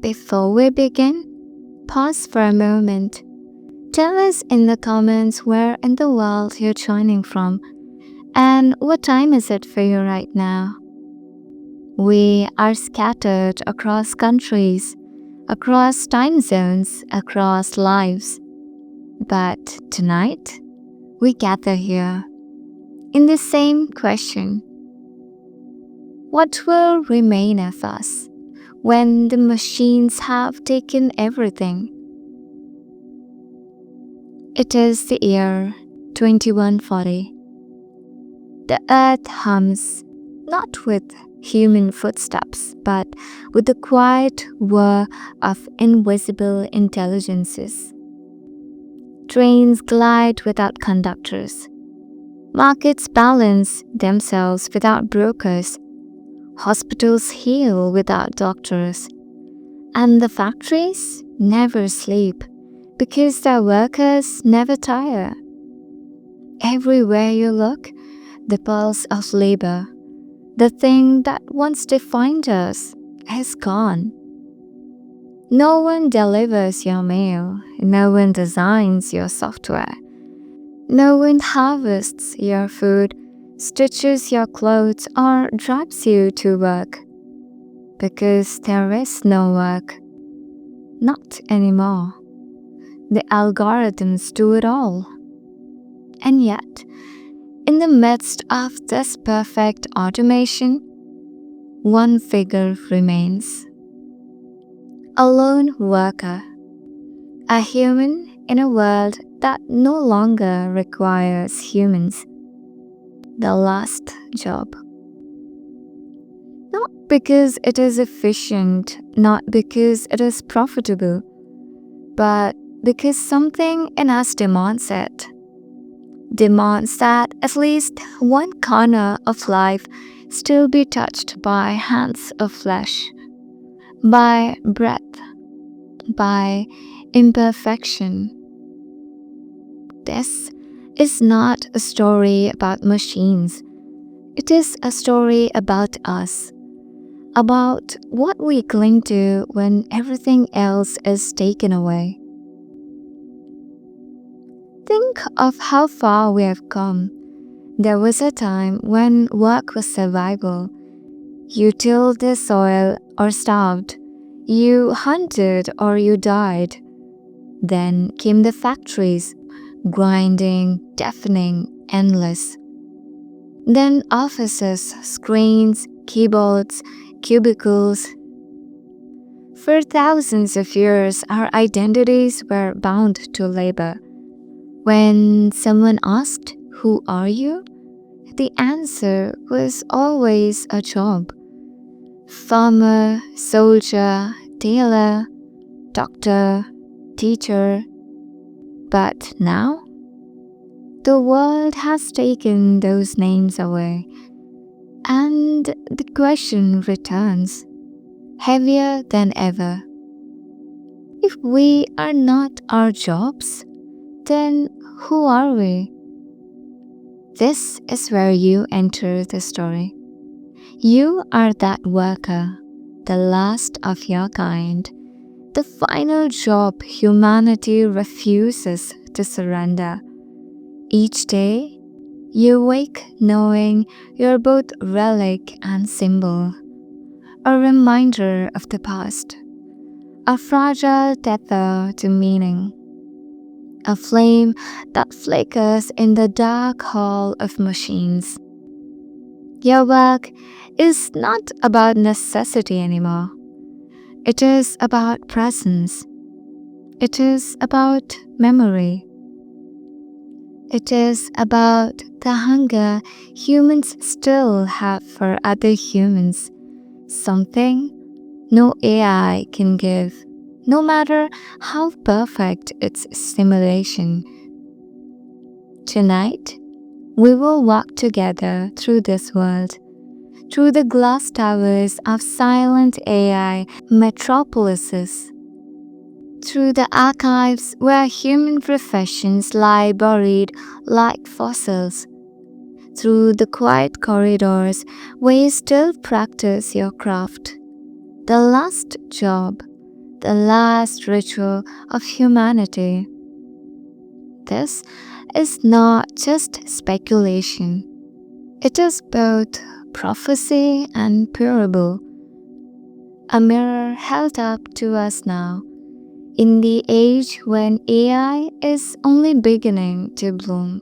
before we begin, pause for a moment. Tell us in the comments where in the world you're joining from and what time is it for you right now. We are scattered across countries, across time zones, across lives. But tonight, we gather here in the same question. What will remain of us when the machines have taken everything? It is the year 2140. The earth hums, not with human footsteps, but with the quiet whir of invisible intelligences. Trains glide without conductors. Markets balance themselves without brokers. Hospitals heal without doctors. And the factories never sleep because their workers never tire. Everywhere you look, the pulse of labor, the thing that once defined us, is gone. No one delivers your mail, no one designs your software, no one harvests your food, stitches your clothes, or drives you to work. Because there is no work. Not anymore. The algorithms do it all. And yet, in the midst of this perfect automation, one figure remains. A lone worker. A human in a world that no longer requires humans. The last job. Not because it is efficient, not because it is profitable, but because something in us demands it. Demands that at least one corner of life still be touched by hands of flesh, by breath, by imperfection. This is not a story about machines. It is a story about us, about what we cling to when everything else is taken away. Think of how far we have come. There was a time when work was survival. You tilled the soil or starved. You hunted or you died. Then came the factories, grinding, deafening, endless. Then offices, screens, keyboards, cubicles. For thousands of years, our identities were bound to labor. When someone asked, "Who are you?" the answer was always a job. Farmer, soldier, tailor, doctor, teacher. But now, the world has taken those names away. And the question returns, heavier than ever. If we are not our jobs, then who are we? This is where you enter the story. You are that worker, the last of your kind, the final job humanity refuses to surrender. Each day, you wake knowing you're both relic and symbol, a reminder of the past, a fragile tether to meaning, a flame that flickers in the dark hall of machines. Your work is not about necessity anymore. It is about presence. It is about memory. It is about the hunger humans still have for other humans, something no AI can give, no matter how perfect its simulation. Tonight, we will walk together through this world, through the glass towers of silent AI metropolises, through the archives where human professions lie buried like fossils, through the quiet corridors where you still practice your craft. The last job, the last ritual of humanity. This is not just speculation, it is both prophecy and parable, a mirror held up to us now, in the age when AI is only beginning to bloom.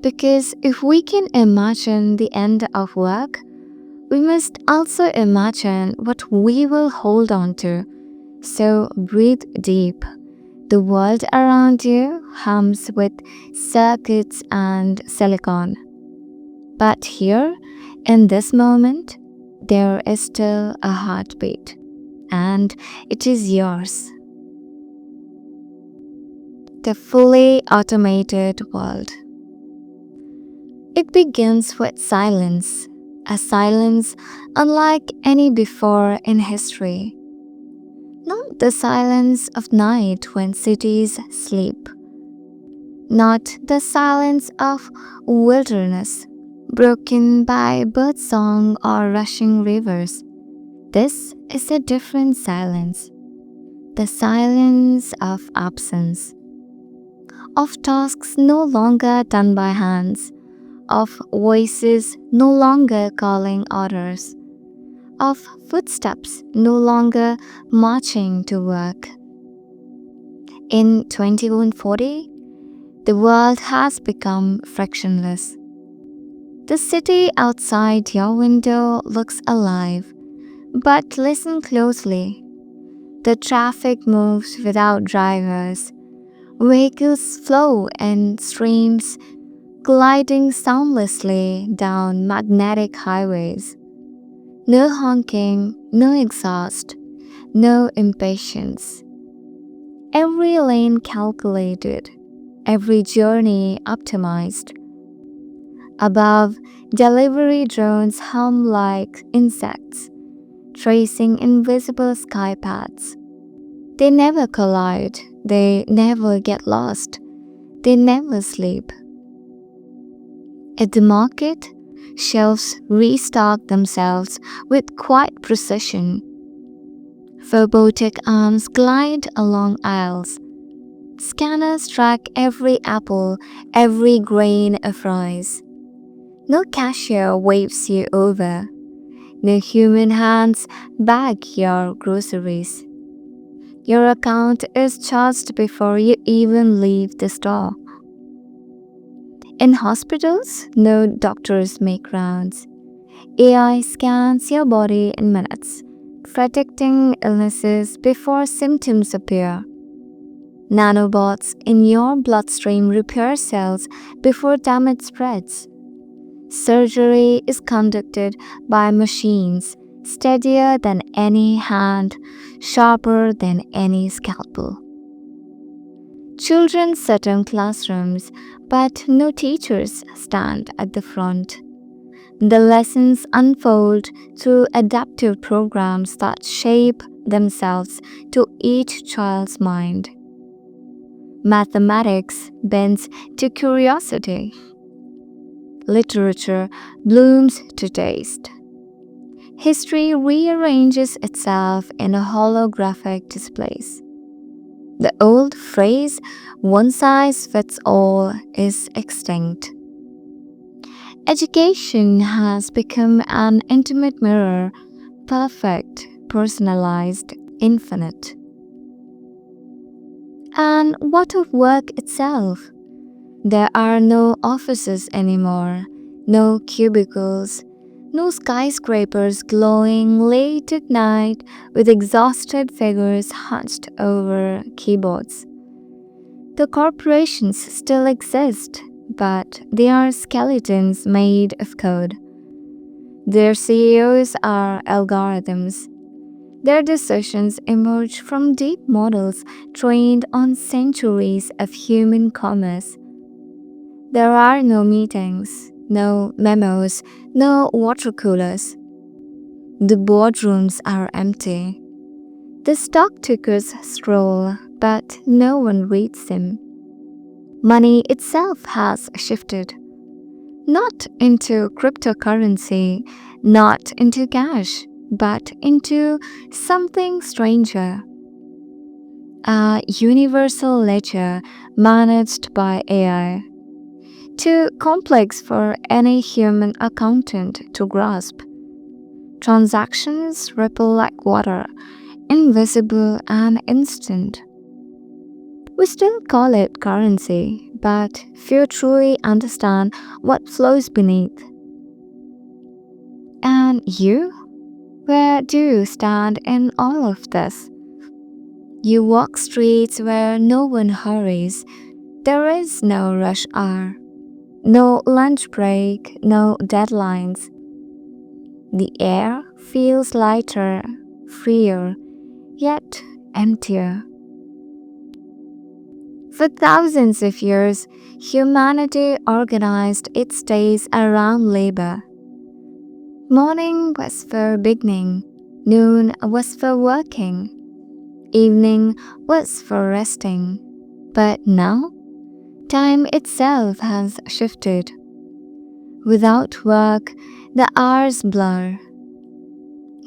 Because if we can imagine the end of work, we must also imagine what we will hold on to. So breathe deep. The world around you hums with circuits and silicon. But here, in this moment, there is still a heartbeat, and it is yours. The fully automated world. It begins with silence, a silence unlike any before in history. Not the silence of night when cities sleep. Not the silence of wilderness, broken by birdsong or rushing rivers. This is a different silence. The silence of absence. Of tasks no longer done by hands. Of voices no longer calling orders. Of footsteps no longer marching to work. In 2140, the world has become frictionless. The city outside your window looks alive, but listen closely. The traffic moves without drivers. Vehicles flow in streams, gliding soundlessly down magnetic highways. No honking, no exhaust, no impatience. Every lane calculated, every journey optimized. Above, delivery drones hum like insects, tracing invisible sky paths. They never collide, they never get lost, they never sleep. At the market, shelves restock themselves with quiet precision. Robotic arms glide along aisles. Scanners track every apple, every grain of rice. No cashier waves you over. No human hands bag your groceries. Your account is charged before you even leave the store. In hospitals, no doctors make rounds. AI scans your body in minutes, predicting illnesses before symptoms appear. Nanobots in your bloodstream repair cells before damage spreads. Surgery is conducted by machines, steadier than any hand, sharper than any scalpel. Children sit in classrooms, but no teachers stand at the front. The lessons unfold through adaptive programs that shape themselves to each child's mind. Mathematics bends to curiosity. Literature blooms to taste. History rearranges itself in holographic displays. The old phrase, one size fits all, is extinct. Education has become an intimate mirror, perfect, personalized, infinite. And what of work itself? There are no offices anymore, no cubicles, no skyscrapers glowing late at night with exhausted figures hunched over keyboards. The corporations still exist, but they are skeletons made of code. Their CEOs are algorithms. Their decisions emerge from deep models trained on centuries of human commerce. There are no meetings, no memos, no water coolers. The boardrooms are empty. The stock tickers stroll, but no one reads them. Money itself has shifted. Not into cryptocurrency, not into cash, but into something stranger, a universal ledger managed by AI, too complex for any human accountant to grasp. Transactions ripple like water, invisible and instant. We still call it currency, but few truly understand what flows beneath. And you? Where do you stand in all of this? You walk streets where no one hurries. There is no rush hour, no lunch break, no deadlines. The air feels lighter, freer, yet emptier. For thousands of years, humanity organized its days around labor. Morning was for beginning, noon was for working, evening was for resting. But now, time itself has shifted. Without work, the hours blur.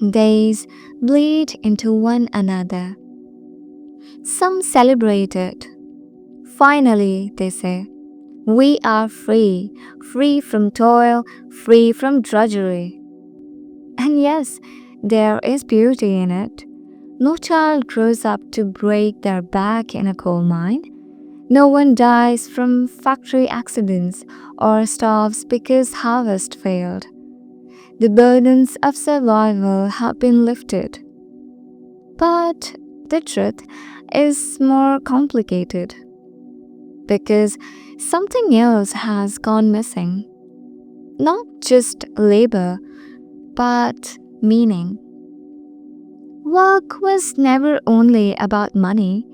Days bleed into one another. Some celebrate it. Finally, they say, we are free, free from toil, free from drudgery. And yes, there is beauty in it. No child grows up to break their back in a coal mine. No one dies from factory accidents or starves because harvest failed. The burdens of survival have been lifted. But the truth is more complicated because something else has gone missing. Not just labor, but meaning. Work was never only about money.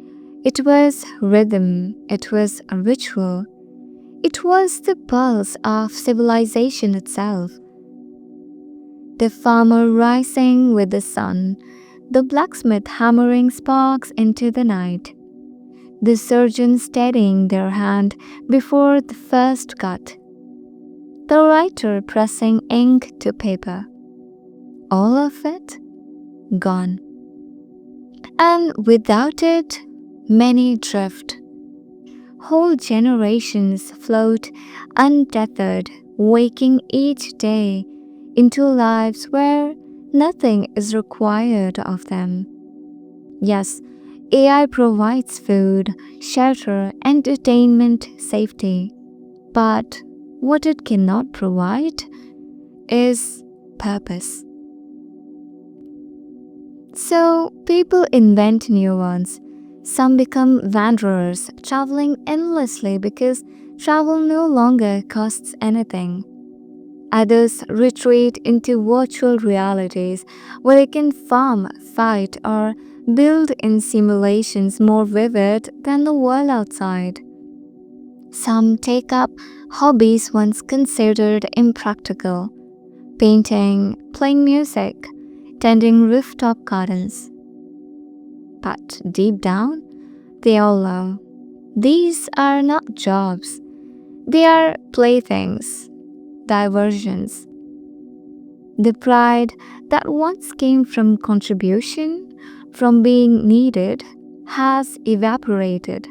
It was rhythm, it was a ritual, it was the pulse of civilization itself. The farmer rising with the sun, the blacksmith hammering sparks into the night, the surgeon steadying their hand before the first cut, the writer pressing ink to paper. All of it gone. And without it, many drift. Whole generations float untethered, waking each day into lives where nothing is required of them. Yes, AI provides food, shelter, entertainment, safety. But what it cannot provide is purpose. So people invent new ones. Some become wanderers, traveling endlessly because travel no longer costs anything. Others retreat into virtual realities where they can farm, fight, or build in simulations more vivid than the world outside. Some take up hobbies once considered impractical: painting, playing music, tending rooftop gardens. But deep down, they all know these are not jobs. They are playthings, diversions. The pride that once came from contribution, from being needed, has evaporated.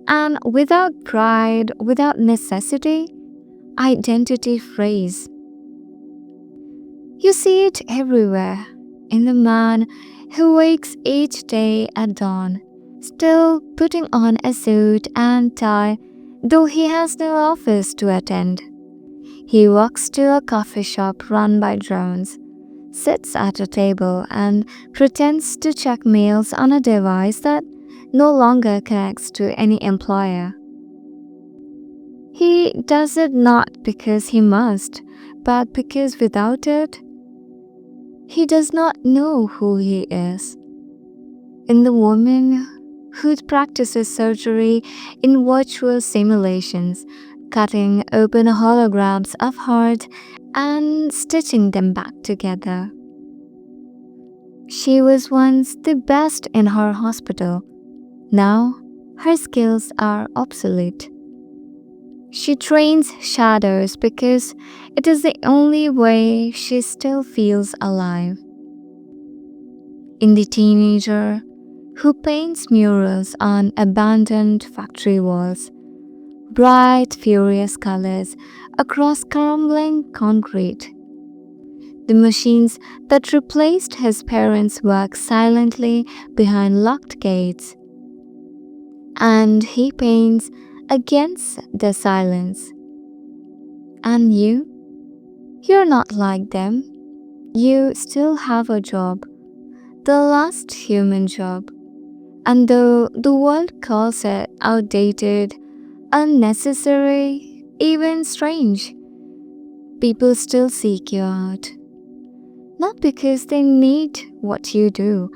And without pride, without necessity, identity frays. You see it everywhere, in the man who wakes each day at dawn, still putting on a suit and tie, though he has no office to attend. He walks to a coffee shop run by drones, sits at a table and pretends to check mails on a device that no longer connects to any employer. He does it not because he must, but because without it, he does not know who he is. In the woman who practices surgery in virtual simulations, cutting open holograms of heart and stitching them back together. She was once the best in her hospital. Now, her skills are obsolete. She trains shadows because it is the only way she still feels alive. In the teenager who paints murals on abandoned factory walls, bright, furious colors across crumbling concrete. The machines that replaced his parents work silently behind locked gates, and he paints against the silence. And you're not like them. You still have a job, the last human job. And though the world calls it outdated, unnecessary, even strange, people still seek you out. Not because they need what you do,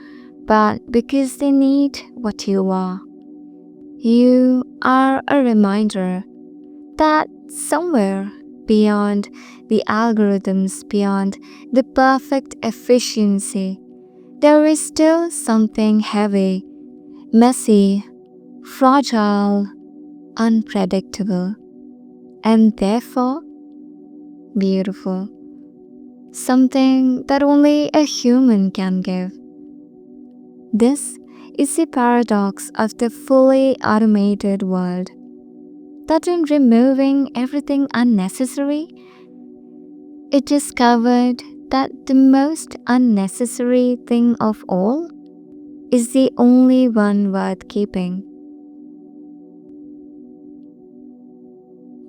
but because they need what you are. You are a reminder that somewhere beyond the algorithms, beyond the perfect efficiency, there is still something heavy, messy, fragile, unpredictable, and therefore beautiful. Something that only a human can give. This is the paradox of the fully automated world. That in removing everything unnecessary, it discovered that the most unnecessary thing of all is the only one worth keeping.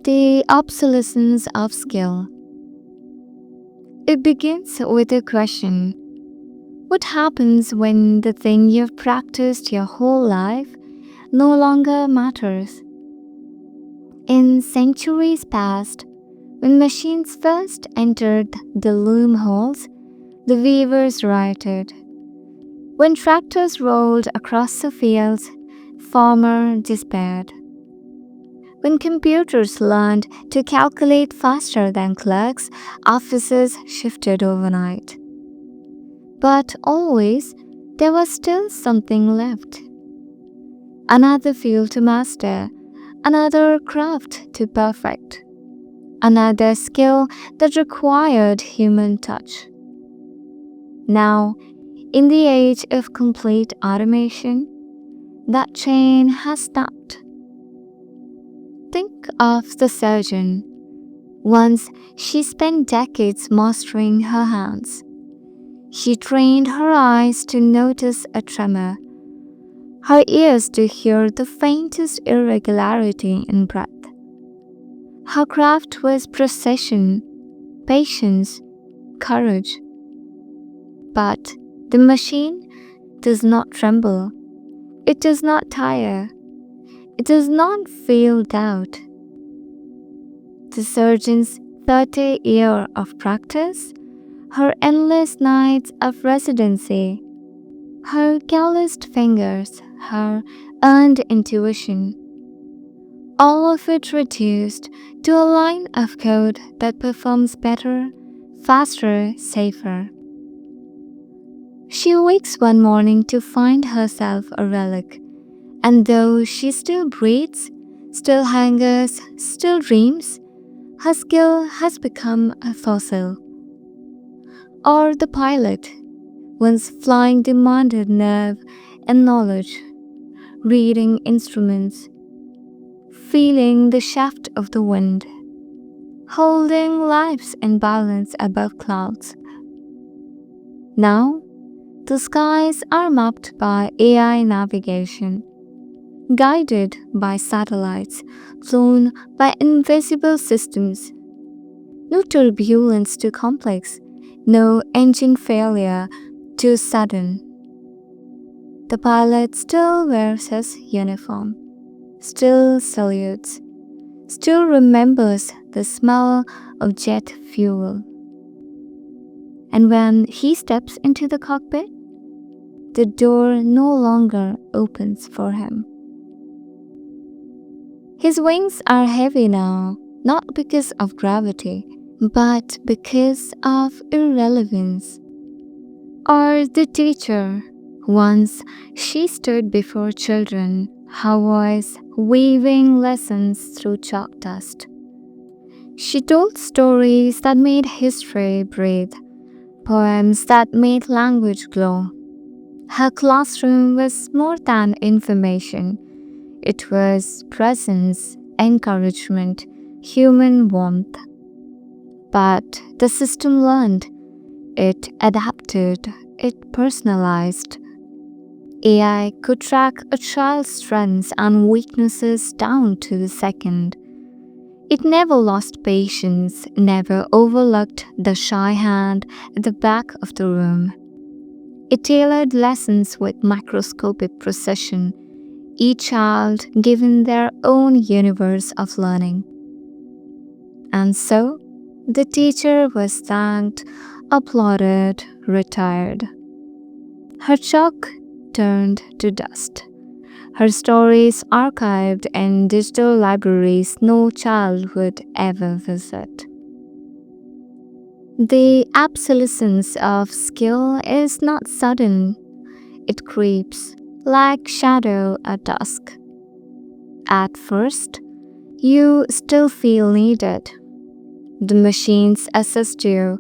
The obsolescence of skill. It begins with a question. What happens when the thing you've practiced your whole life no longer matters? In centuries past, when machines first entered the loom halls, the weavers rioted. When tractors rolled across the fields, farmers despaired. When computers learned to calculate faster than clerks, offices shifted overnight. But always, there was still something left. Another field to master, another craft to perfect, another skill that required human touch. Now, in the age of complete automation, that chain has stopped. Think of the surgeon. Once she spent decades mastering her hands. She trained her eyes to notice a tremor, her ears to hear the faintest irregularity in breath. Her craft was precision, patience, courage. But the machine does not tremble. It does not tire. It does not feel doubt. The surgeon's 30 years of practice, her endless nights of residency, her calloused fingers, her earned intuition, all of it reduced to a line of code that performs better, faster, safer. She wakes one morning to find herself a relic, and though she still breathes, still hungers, still dreams, her skill has become a fossil. Or the pilot, once flying demanded nerve and knowledge, reading instruments, feeling the shaft of the wind, holding lives in balance above clouds. Now, the skies are mapped by AI navigation, guided by satellites, flown by invisible systems. No turbulence too complex, no engine failure too sudden. The pilot still wears his uniform, still salutes, still remembers the smell of jet fuel. And when he steps into the cockpit, the door no longer opens for him. His wings are heavy now, not because of gravity, but because of irrelevance. Or the teacher. Once she stood before children her voice weaving lessons through chalk dust. She told stories that made history breathe, poems that made language glow. Her classroom was more than information. It was presence, encouragement, human warmth. But the system learned, it adapted, it personalized. AI could track a child's strengths and weaknesses down to the second. It never lost patience, never overlooked the shy hand at the back of the room. It tailored lessons with microscopic precision, each child given their own universe of learning. And so, the teacher was thanked, applauded, retired. Her chalk turned to dust. Her stories archived in digital libraries no child would ever visit. The obsolescence of skill is not sudden. It creeps like shadow at dusk. At first, you still feel needed. The machines assist you,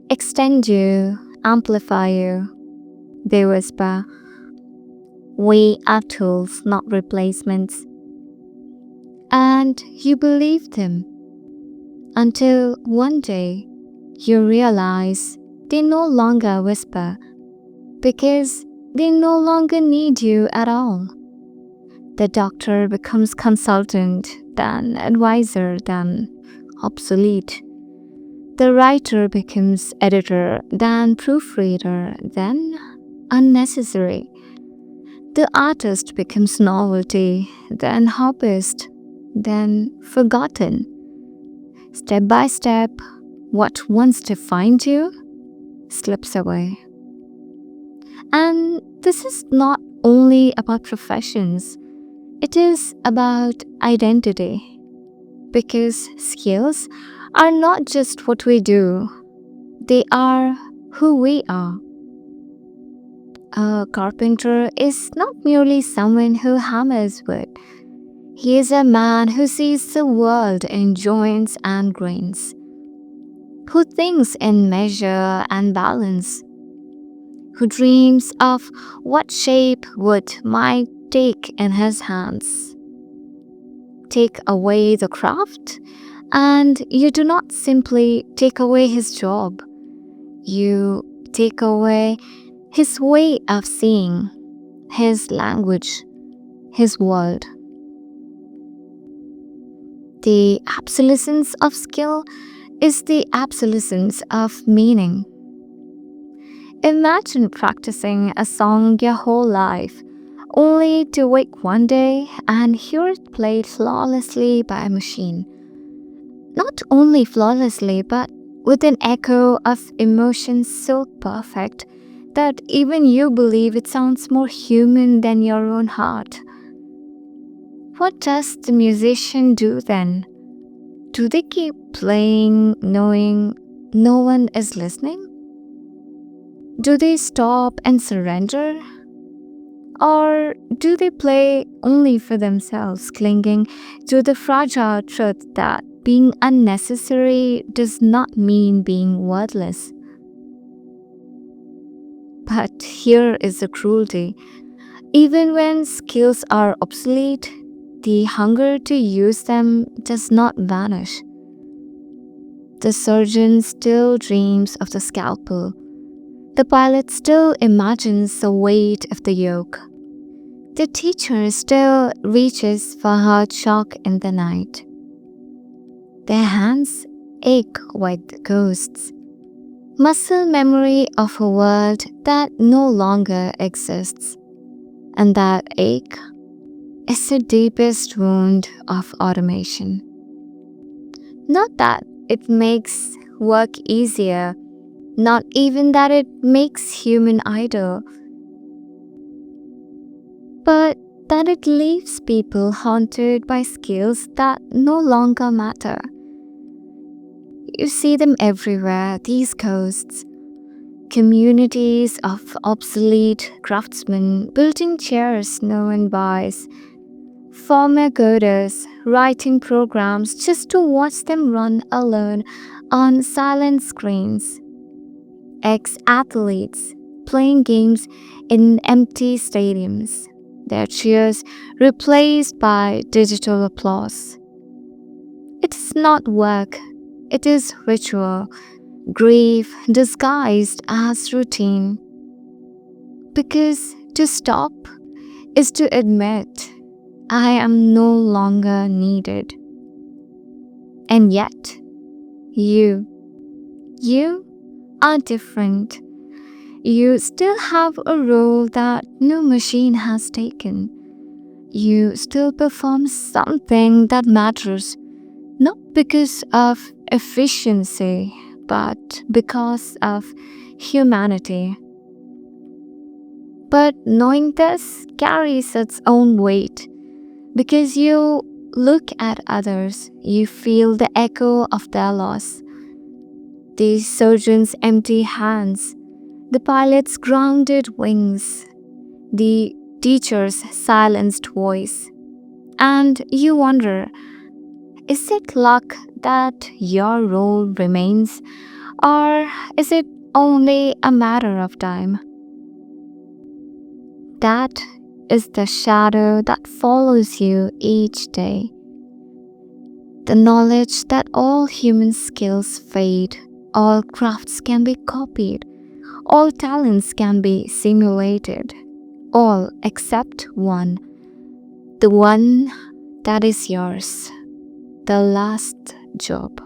extend you, amplify you. They whisper, "We are tools, not replacements." And you believe them until one day you realize they no longer whisper because they no longer need you at all. The doctor becomes consultant, then advisor, then obsolete. The writer becomes editor, then proofreader, then unnecessary. The artist becomes novelty, then hobbyist, then forgotten. Step by step, what once defined you slips away. And this is not only about professions, it is about identity. Because skills are not just what we do, they are who we are. A carpenter is not merely someone who hammers wood. He is a man who sees the world in joints and grains, who thinks in measure and balance, who dreams of what shape wood might take in his hands. Take away the craft, and you do not simply take away his job. You take away his way of seeing, his language, his world. The obsolescence of skill is the obsolescence of meaning. Imagine practicing a song your whole life, only to wake one day and hear it played flawlessly by a machine. Not only flawlessly, but with an echo of emotion so perfect that even you believe it sounds more human than your own heart. What does the musician do then? Do they keep playing knowing no one is listening? Do they stop and surrender? Or do they play only for themselves, clinging to the fragile truth that being unnecessary does not mean being worthless? But here is the cruelty. Even when skills are obsolete, the hunger to use them does not vanish. The surgeon still dreams of the scalpel. The pilot still imagines the weight of the yoke. The teacher still reaches for her chalk in the night. Their hands ache with ghosts, muscle memory of a world that no longer exists. And that ache is the deepest wound of automation. Not that it makes work easier, not even that it makes human idle, but that it leaves people haunted by skills that no longer matter. You see them everywhere, these ghosts. Communities of obsolete craftsmen building chairs no one buys, Former coders writing programs just to watch them run alone on silent screens. Ex-athletes playing games in empty stadiums. Their cheers replaced by digital applause. It is not work, it is ritual, grief disguised as routine. Because to stop is to admit I am no longer needed. And yet, you are different. You still have a role that no machine has taken. You still perform something that matters, not because of efficiency, but because of humanity. But knowing this carries its own weight because you look at others, you feel the echo of their loss. The surgeon's empty hands, the pilot's grounded wings, the teacher's silenced voice. And you wonder, is it luck that your role remains, or is it only a matter of time? That is the shadow that follows you each day. The knowledge that all human skills fade, all crafts can be copied, all talents can be simulated, all except one, the one that is yours, the last job.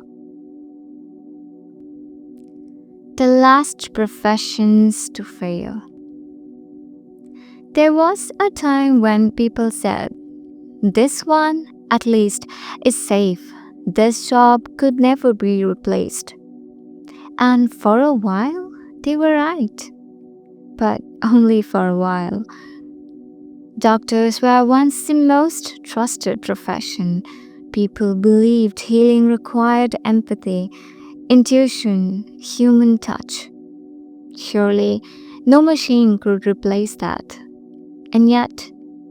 The last professions to fail. There was a time when people said, this one, at least, is safe. This job could never be replaced. And for a while, they were right. But only for a while. Doctors were once the most trusted profession. People believed healing required empathy, intuition, human touch. Surely, no machine could replace that. And yet,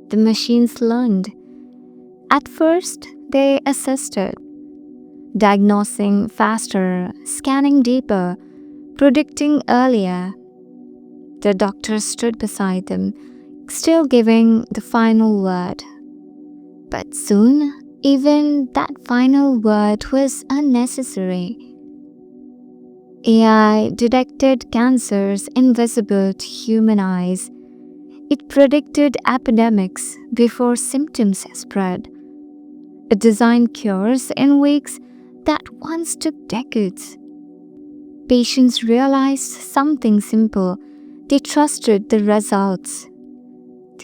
the machines learned. At first, they assisted, diagnosing faster, scanning deeper, predicting earlier. The doctor stood beside them, still giving the final word. But soon, even that final word was unnecessary. AI detected cancers invisible to human eyes. It predicted epidemics before symptoms spread. It designed cures in weeks that once took decades. Patients realized something simple. They trusted the results.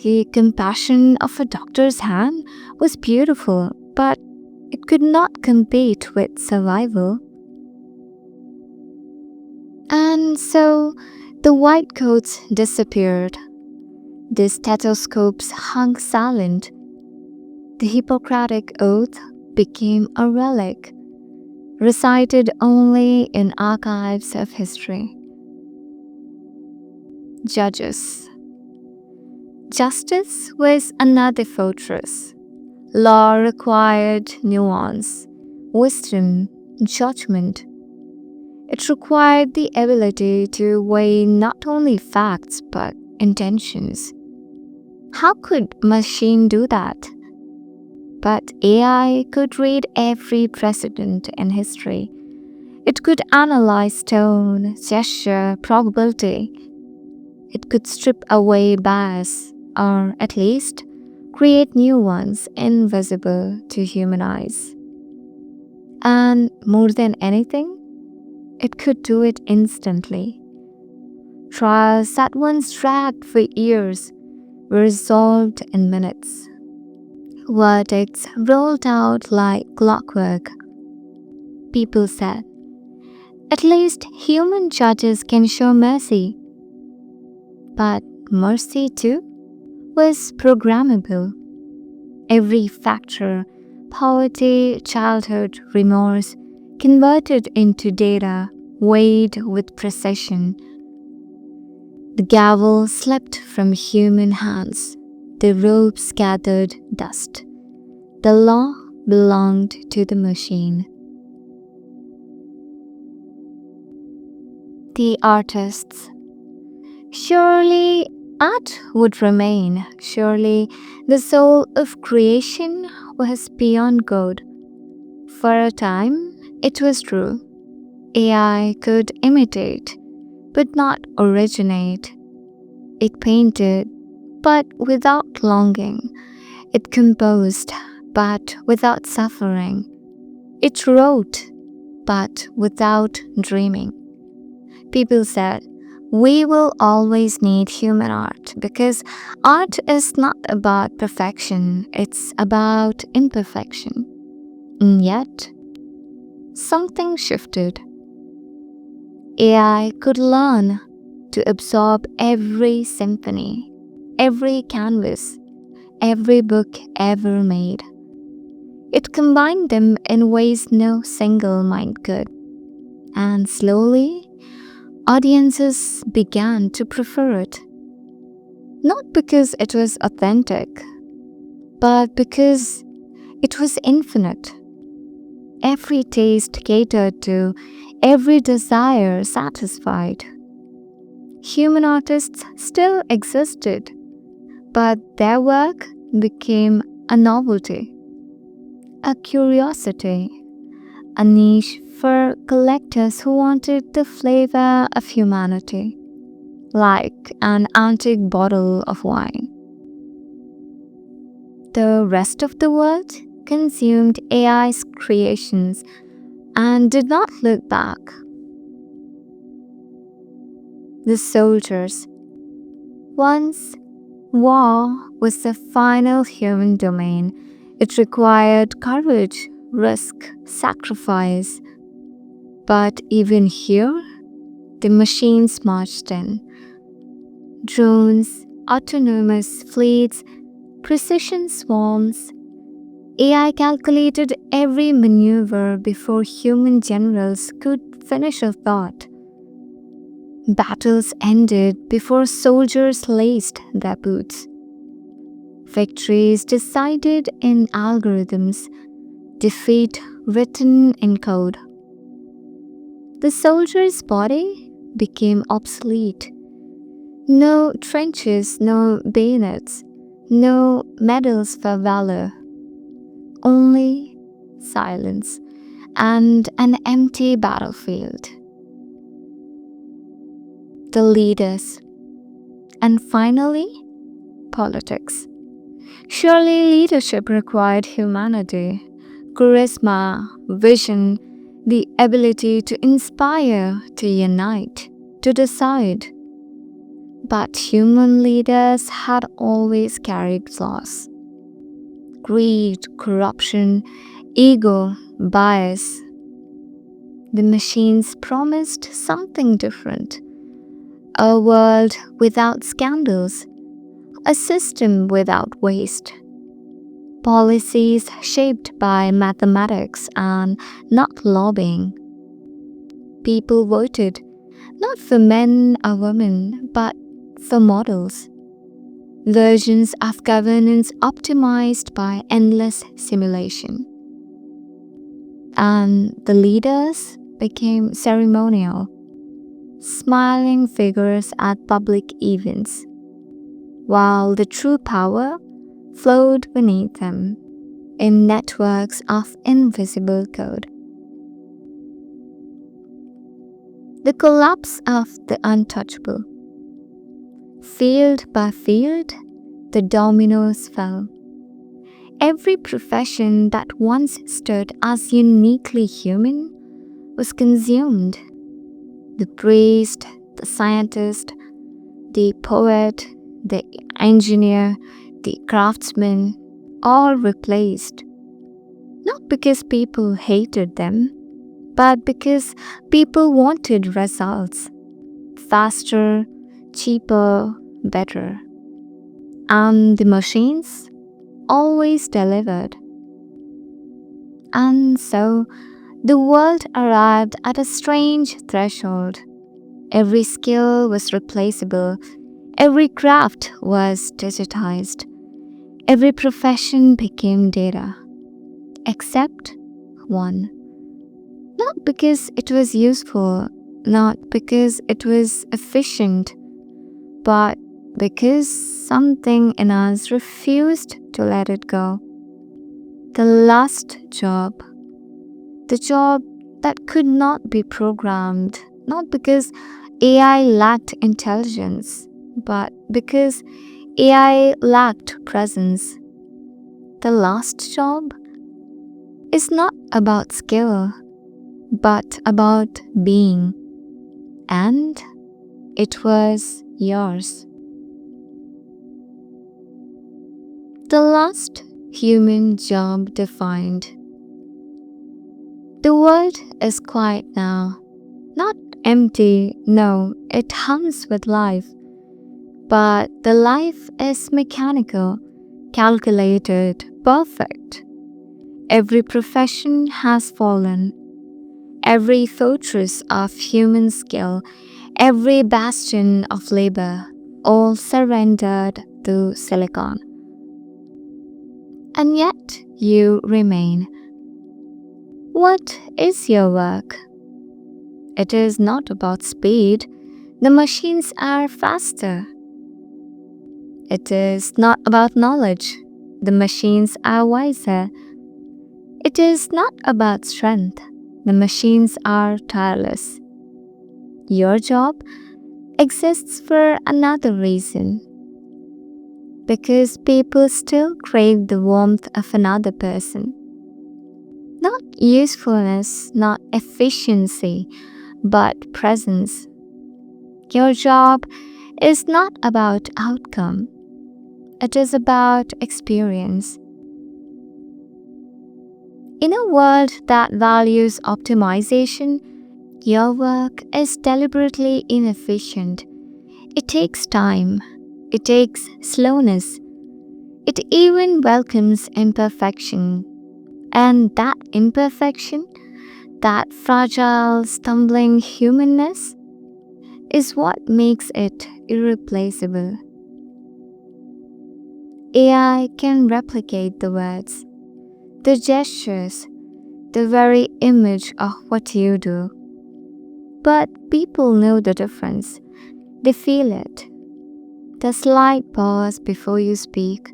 The compassion of a doctor's hand was beautiful, but it could not compete with survival. And so the white coats disappeared. The stethoscopes hung silent. The Hippocratic Oath became a relic, recited only in archives of history. Judges. Justice was another fortress. Law required nuance, wisdom, judgment. It required the ability to weigh not only facts but intentions. How could machine do that? But AI could read every precedent in history. It could analyze tone, gesture, probability. It could strip away bias, or at least create new ones invisible to human eyes. And more than anything, it could do it instantly. Trials that once dragged for years were resolved in minutes. Verdicts rolled out like clockwork. People said, at least human judges can show mercy. But mercy, too, was programmable. Every factor, poverty, childhood, remorse, converted into data, weighed with precision. The gavel slipped from human hands. The ropes gathered dust. The law belonged to the machine. The artists. Surely art would remain. Surely the soul of creation was beyond God. For a time, it was true. AI could imitate, but not originate. It painted, but without longing. It composed, but without suffering. It wrote, but without dreaming. People said, we will always need human art because art is not about perfection, it's about imperfection. And yet, something shifted. AI could learn to absorb every symphony, every canvas, every book ever made. It combined them in ways no single mind could. And slowly, audiences began to prefer it. Not because it was authentic, but because it was infinite. Every taste catered to, every desire satisfied. Human artists still existed, but their work became a novelty, a curiosity, a niche for collectors who wanted the flavor of humanity, like an antique bottle of wine. The rest of the world consumed AI's creations and did not look back. The soldiers. Once, war was the final human domain. It required courage, risk, sacrifice. But even here, the machines marched in. Drones, autonomous fleets, precision swarms. AI calculated every maneuver before human generals could finish a thought. Battles ended before soldiers laced their boots. Victories decided in algorithms, defeat written in code. The soldier's body became obsolete. No trenches, no bayonets, no medals for valor. Only silence and an empty battlefield. The leaders. And finally, politics. Surely leadership required humanity, charisma, vision, the ability to inspire, to unite, to decide. But human leaders had always carried flaws. Greed, corruption, ego, bias. The machines promised something different. A world without scandals, a system without waste, policies shaped by mathematics and not lobbying. People voted not for men or women, but for models, versions of governance optimized by endless simulation. And the leaders became ceremonial, smiling figures at public events, while the true power flowed beneath them in networks of invisible code. The collapse of the untouchable. Field by field, the dominoes fell. Every profession that once stood as uniquely human was consumed. The priest, the scientist, the poet, the engineer, the craftsman, all replaced. Not because people hated them, but because people wanted results. Faster, cheaper, better. And the machines always delivered. And so, the world arrived at a strange threshold. Every skill was replaceable. Every craft was digitized. Every profession became data. except one. Not because it was useful, not because it was efficient, but because something in us refused to let it go. The last job, the job that could not be programmed, not because AI lacked intelligence, but because AI lacked presence. The last job is not about skill, but about being. And it was yours. The last human job defined. The world is quiet now. Not empty, no, it hums with life. But the life is mechanical, calculated, perfect. Every profession has fallen. Every fortress of human skill, every bastion of labor, all surrendered to silicon. And yet you remain. What is your work? It is not about speed. The machines are faster. It is not about knowledge. The machines are wiser. It is not about strength. The machines are tireless. Your job exists for another reason. Because people still crave the warmth of another person. Not usefulness, not efficiency, but presence. Your job is not about outcome. It is about experience. In a world that values optimization, your work is deliberately inefficient. It takes time. It takes slowness. It even welcomes imperfection. And that imperfection, that fragile, stumbling humanness, is what makes it irreplaceable. AI can replicate the words, the gestures, the very image of what you do. But people know the difference. They feel it. The slight pause before you speak.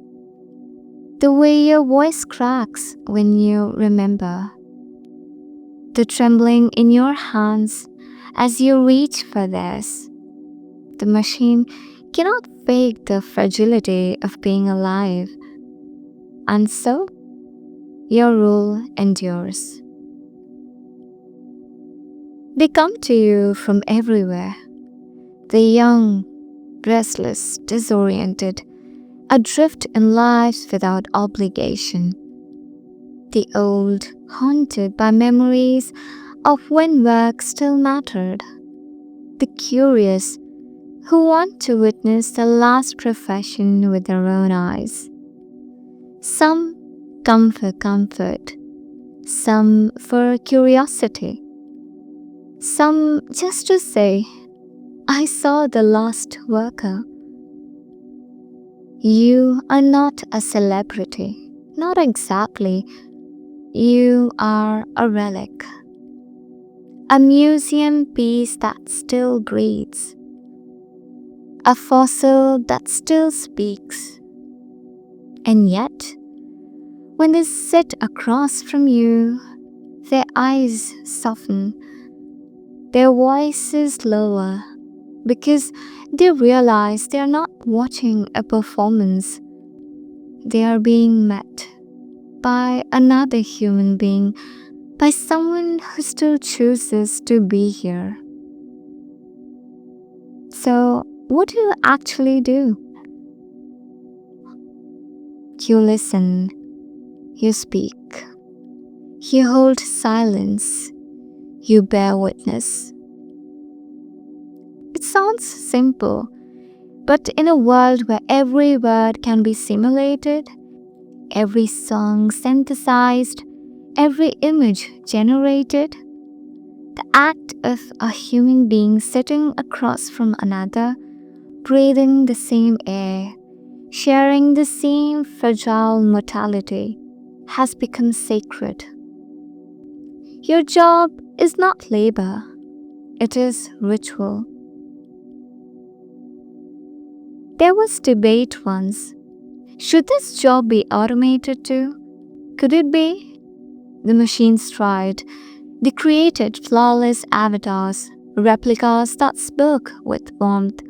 The way your voice cracks when you remember. The trembling in your hands as you reach for theirs. The machine cannot fake the fragility of being alive. And so, your rule endures. They come to you from everywhere. The young, restless, disoriented, adrift in lives without obligation. The old, haunted by memories of when work still mattered. The curious, who want to witness the last profession with their own eyes. Some come for comfort, some for curiosity, some just to say, I saw the last worker. You are not a celebrity, not exactly. You are a relic, a museum piece that still breathes, a fossil that still speaks. And yet, when they sit across from you, their eyes soften, their voices lower, because they realize they are not watching a performance. They are being met by another human being, by someone who still chooses to be here. So, what do you actually do? You listen, you speak, you hold silence, you bear witness. It sounds simple, but in a world where every word can be simulated, every song synthesized, every image generated, the act of a human being sitting across from another, breathing the same air, sharing the same fragile mortality, has become sacred. Your job is not labor, it is ritual. There was debate once. Should this job be automated too? Could it be? The machines tried. They created flawless avatars, replicas that spoke with warmth,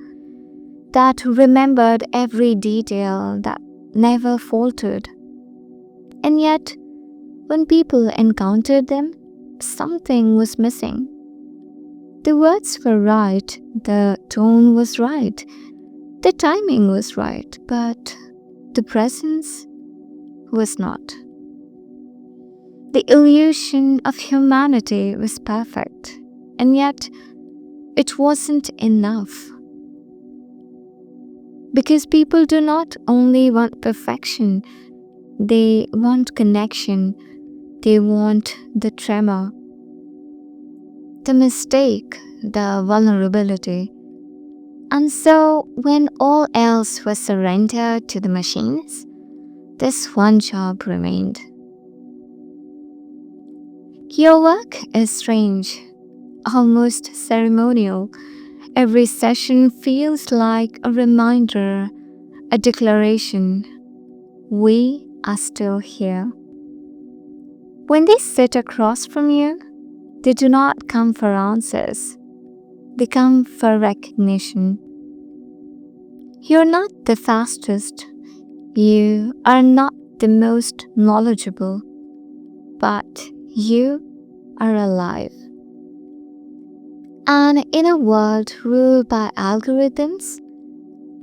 that remembered every detail, that never faltered. And yet, when people encountered them, something was missing. The words were right, the tone was right, the timing was right, but the presence was not. The illusion of humanity was perfect, and yet it wasn't enough. Because people do not only want perfection, they want connection, they want the tremor, the mistake, the vulnerability. And so, when all else was surrendered to the machines, this one job remained. Your work is strange, almost ceremonial. Every session feels like a reminder, a declaration. We are still here. When they sit across from you, they do not come for answers. They come for recognition. You're not the fastest. You are not the most knowledgeable. But you are alive. And in a world ruled by algorithms,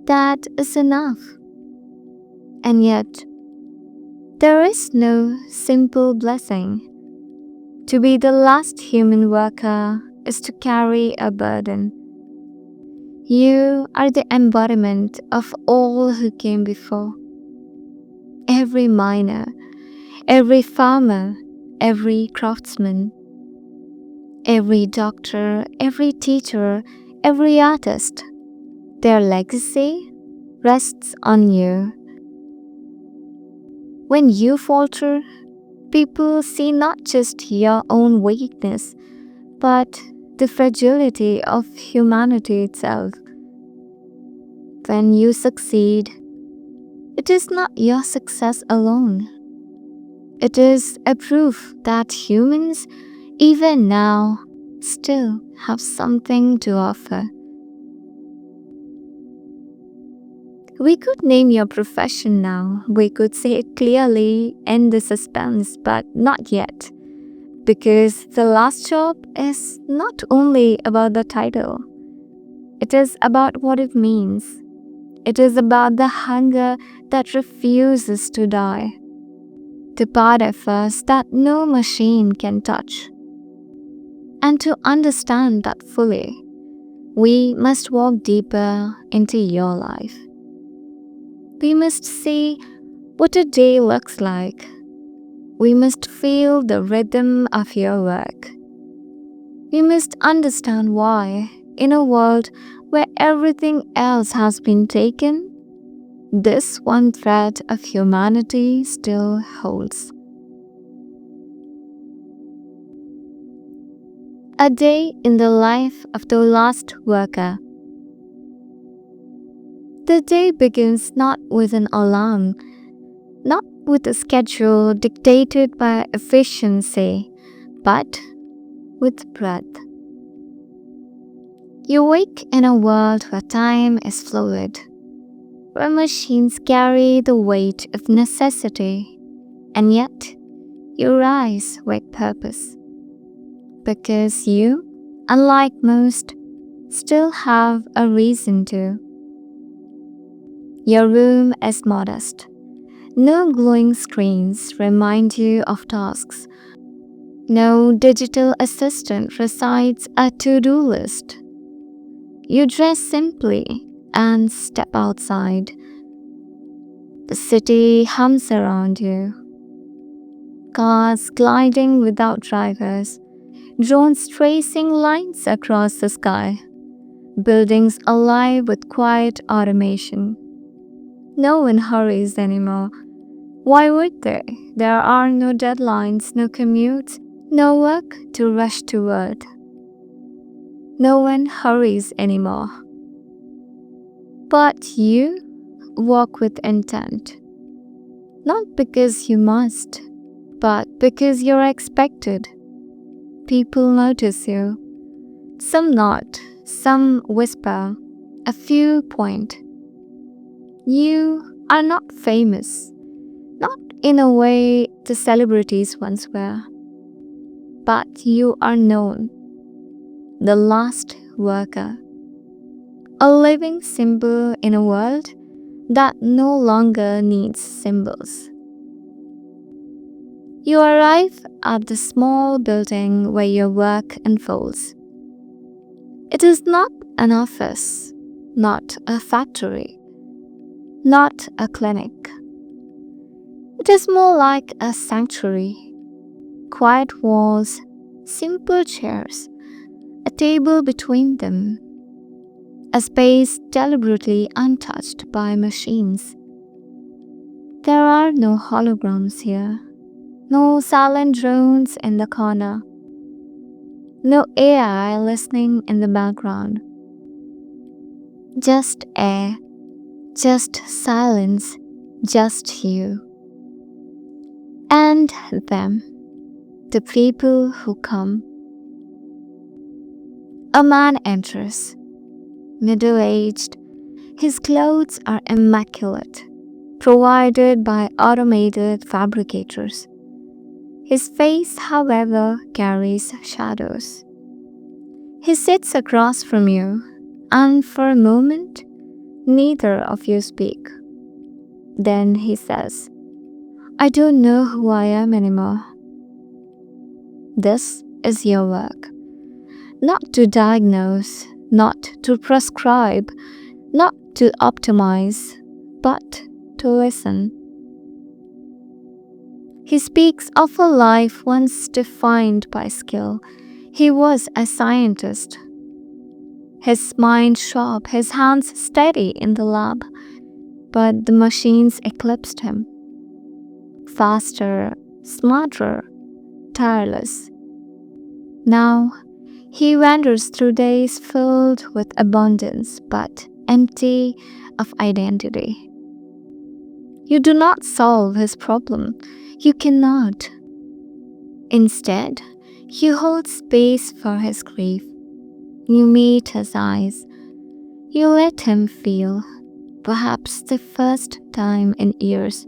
that is enough. And yet, there is no simple blessing. To be the last human worker is to carry a burden. You are the embodiment of all who came before. Every miner, every farmer, every craftsman, every doctor, every teacher, every artist, their legacy rests on you. When you falter, people see not just your own weakness, but the fragility of humanity itself. When you succeed, it is not your success alone. It is a proof that humans, even now, still have something to offer. We could name your profession now. We could say it clearly, end the suspense, but not yet. Because the last job is not only about the title. It is about what it means. It is about the hunger that refuses to die. The part of us that no machine can touch. And to understand that fully, we must walk deeper into your life. We must see what a day looks like. We must feel the rhythm of your work. We must understand why, in a world where everything else has been taken, this one thread of humanity still holds. A day in the life of the last worker. The day begins not with an alarm, not with a schedule dictated by efficiency, but with breath. You wake in a world where time is fluid, where machines carry the weight of necessity, and yet you rise with purpose. Because you, unlike most, still have a reason to. Your room is modest. No glowing screens remind you of tasks. No digital assistant recites a to-do list. You dress simply and step outside. The city hums around you. Cars gliding without drivers. Drones tracing lines across the sky. Buildings alive with quiet automation. No one hurries anymore. Why would they? There are no deadlines, no commutes, no work to rush toward. No one hurries anymore. But you walk with intent. Not because you must, but because you're expected. People notice you. Some nod, some whisper, a few point. You are not famous, not in a way the celebrities once were, but you are known, the last worker, a living symbol in a world that no longer needs symbols. You arrive at the small building where your work unfolds. It is not an office, not a factory, not a clinic. It is more like a sanctuary. Quiet walls, simple chairs, a table between them, a space deliberately untouched by machines. There are no holograms here, no silent drones in the corner, no AI listening in the background. Just air, just silence, just you. And them, the people who come. A man enters, middle-aged. His clothes are immaculate, provided by automated fabricators. His face, however, carries shadows. He sits across from you, and for a moment, neither of you speak. Then he says, "I don't know who I am anymore." This is your work. Not to diagnose, not to prescribe, not to optimize, but to listen. He speaks of a life once defined by skill. He was a scientist. His mind sharp, his hands steady in the lab, but the machines eclipsed him. Faster, smarter, tireless. Now, he wanders through days filled with abundance but empty of identity. You do not solve his problem. You cannot. Instead, you hold space for his grief. You meet his eyes. You let him feel, perhaps the first time in years,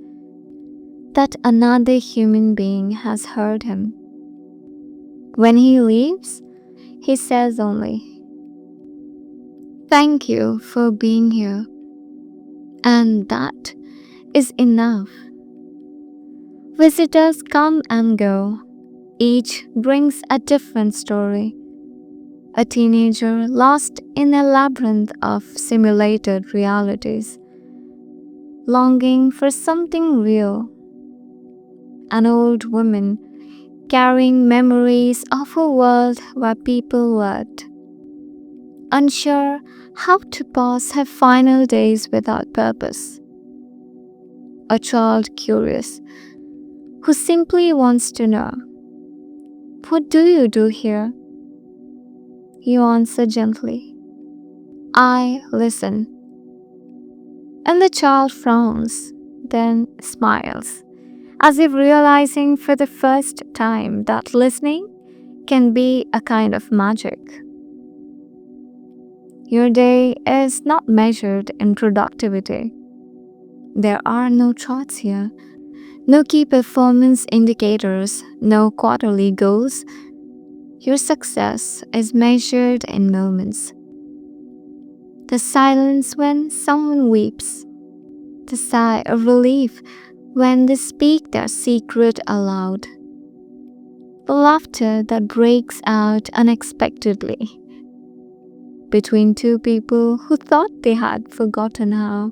that another human being has heard him. When he leaves, he says only, "Thank you for being here." And that is enough. Visitors come and go. Each brings a different story. A teenager lost in a labyrinth of simulated realities, longing for something real. An old woman carrying memories of a world where people worked, unsure how to pass her final days without purpose. A child curious, who simply wants to know, "What do you do here?" You answer gently, "I listen." And the child frowns, then smiles, as if realizing for the first time that listening can be a kind of magic. Your day is not measured in productivity. There are no charts here, no key performance indicators, no quarterly goals. Your success is measured in moments. The silence when someone weeps, the sigh of relief when they speak their secret aloud, the laughter that breaks out unexpectedly between two people who thought they had forgotten how.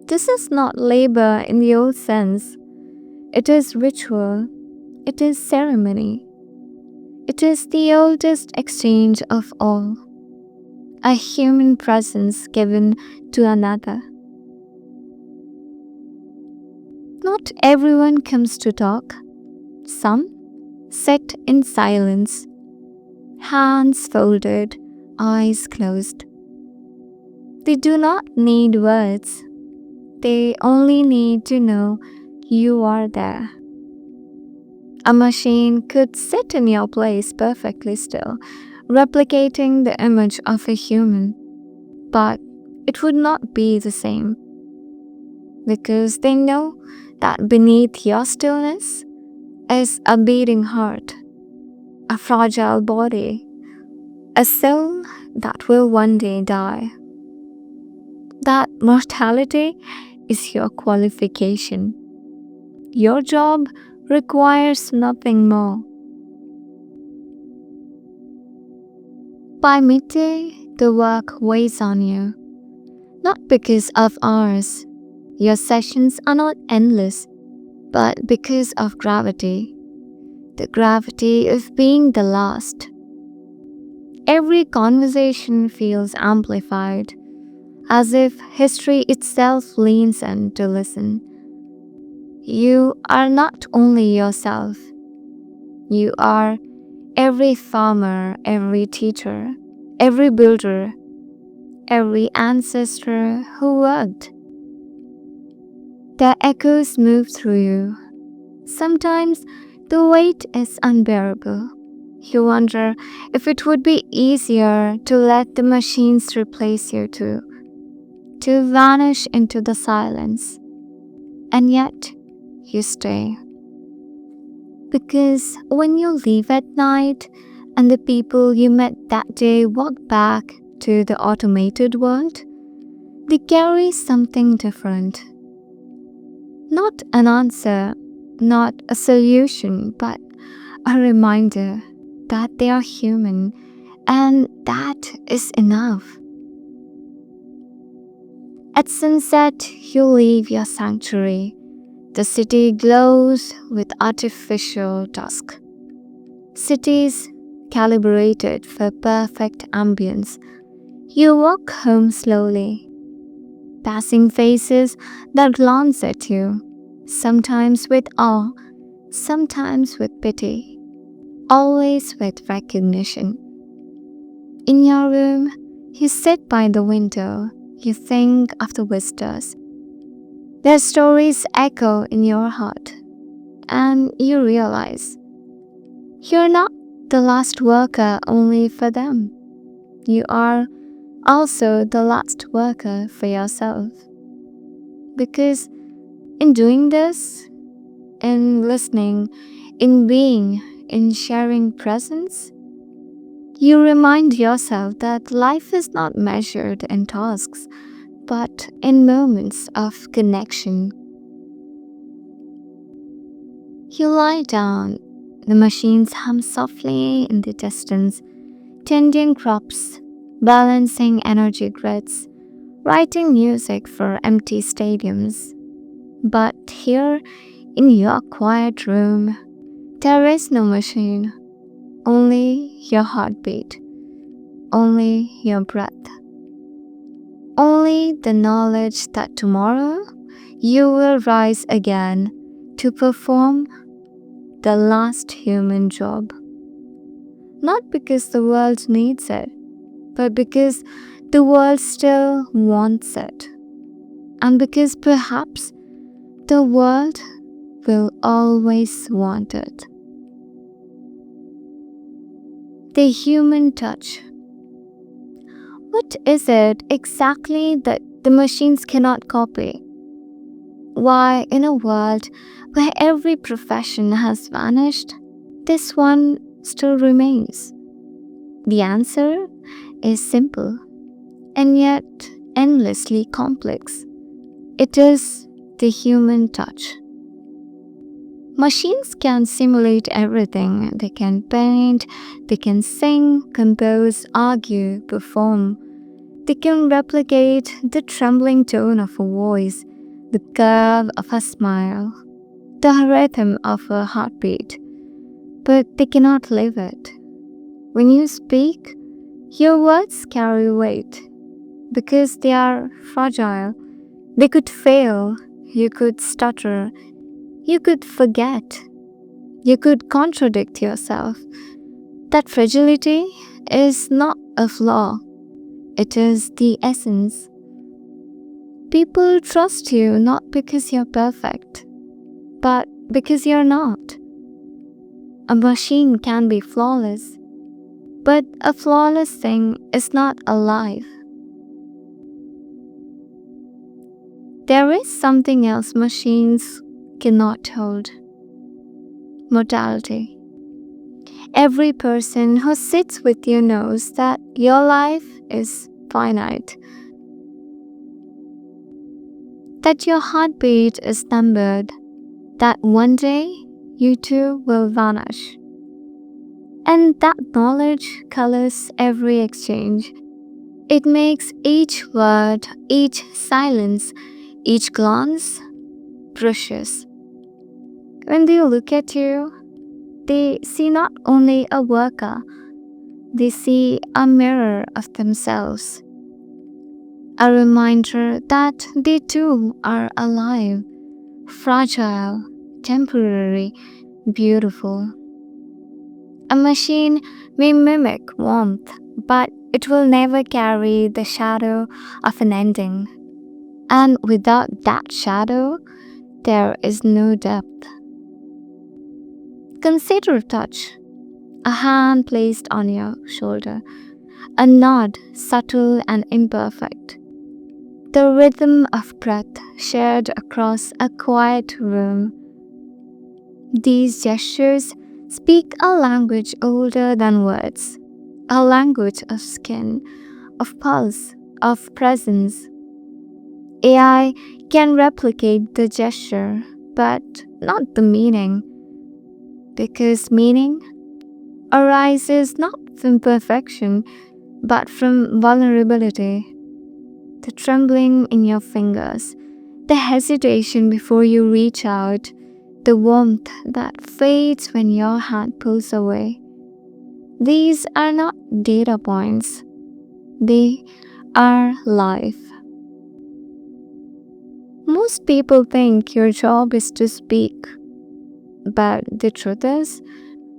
This is not labor in the old sense. It is ritual. It is ceremony. It is the oldest exchange of all. A human presence given to another. Not everyone comes to talk. Some sit in silence, hands folded, eyes closed. They do not need words. They only need to know you are there. A machine could sit in your place perfectly still, replicating the image of a human, but it would not be the same because they know that beneath your stillness is a beating heart, a fragile body, a soul that will one day die. That mortality is your qualification. Your job requires nothing more. By midday, the work weighs on you, not because of hours. Your sessions are not endless, but because of gravity. The gravity of being the last. Every conversation feels amplified, as if history itself leans in to listen. You are not only yourself, you are every farmer, every teacher, every builder, every ancestor who worked. The echoes move through you. Sometimes the weight is unbearable. You wonder if it would be easier to let the machines replace you too, to vanish into the silence. And yet, you stay. Because when you leave at night and the people you met that day walk back to the automated world, they carry something different. Not an answer, not a solution, but a reminder that they are human, and that is enough. At sunset, you leave your sanctuary. The city glows with artificial dusk. Cities calibrated for perfect ambience. You walk home slowly, passing faces that glance at you, sometimes with awe, sometimes with pity, always with recognition. In your room, you sit by the window, you think of the visitors. Their stories echo in your heart, and you realize you're not the last worker only for them. You are also the last worker for yourself. Because in doing this, in listening, in being, in sharing presence, you remind yourself that life is not measured in tasks, but in moments of connection. You lie down, the machines hum softly in the distance, tending crops, balancing energy grids, writing music for empty stadiums. But here, in your quiet room, there is no machine, only your heartbeat, only your breath, only the knowledge that tomorrow you will rise again to perform the last human job. Not because the world needs it, but because the world still wants it. And because perhaps the world will always want it. The human touch. What is it exactly that the machines cannot copy? Why, in a world where every profession has vanished, this one still remains? The answer is simple and yet endlessly complex. It is the human touch. Machines can simulate everything. They can paint, they can sing, compose, argue, perform. They can replicate the trembling tone of a voice, the curve of a smile, the rhythm of a heartbeat. But they cannot live it. When you speak, your words carry weight because they are fragile. They could fail, you could stutter, You could forget. You could contradict yourself. That fragility is not a flaw, it is the essence. People trust you not because you're perfect, but because you're not. A machine can be flawless, but a flawless thing is not alive. There is something else machines cannot hold: mortality. Every person who sits with you knows that your life is finite, that your heartbeat is numbered, that one day you too will vanish. And that knowledge colors every exchange. It makes each word, each silence, each glance precious. When they look at you, they see not only a worker, they see a mirror of themselves, a reminder that they too are alive, fragile, temporary, beautiful. A machine may mimic warmth, but it will never carry the shadow of an ending. And without that shadow, there is no depth. Consider touch: a hand placed on your shoulder, a nod subtle and imperfect, the rhythm of breath shared across a quiet room. These gestures speak a language older than words, a language of skin, of pulse, of presence. AI can replicate the gesture, but not the meaning, because meaning arises not from perfection, but from vulnerability. The trembling in your fingers, the hesitation before you reach out, the warmth that fades when your hand pulls away. These are not data points, they are life. Most people think your job is to speak, but the truth is,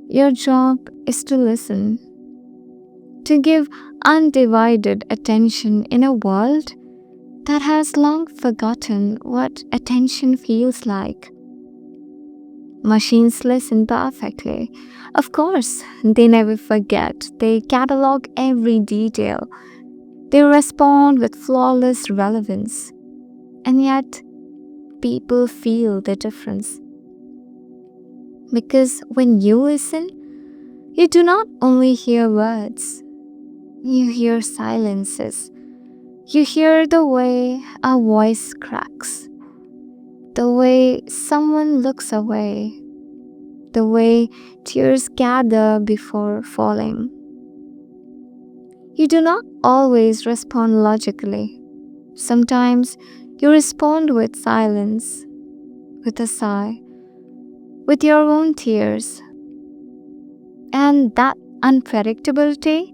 your job is to listen, to give undivided attention in a world that has long forgotten what attention feels like. Machines listen perfectly. Of course, they never forget. They catalog every detail. They respond with flawless relevance. And yet, people feel the difference. Because when you listen, you do not only hear words, you hear silences. You hear the way a voice cracks, the way someone looks away, the way tears gather before falling. You do not always respond logically. Sometimes you respond with silence, with a sigh, with your own tears. And that unpredictability,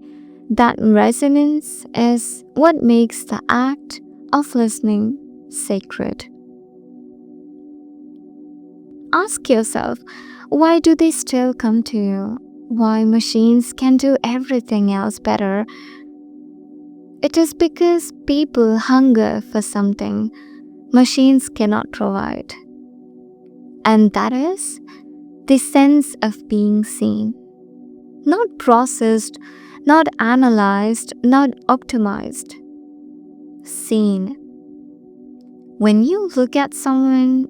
that resonance is what makes the act of listening sacred. Ask yourself, why do they still come to you? Why machines can do everything else better? It is because people hunger for something machines cannot provide. And that is the sense of being seen. Not processed, not analyzed, not optimized. Seen. When you look at someone,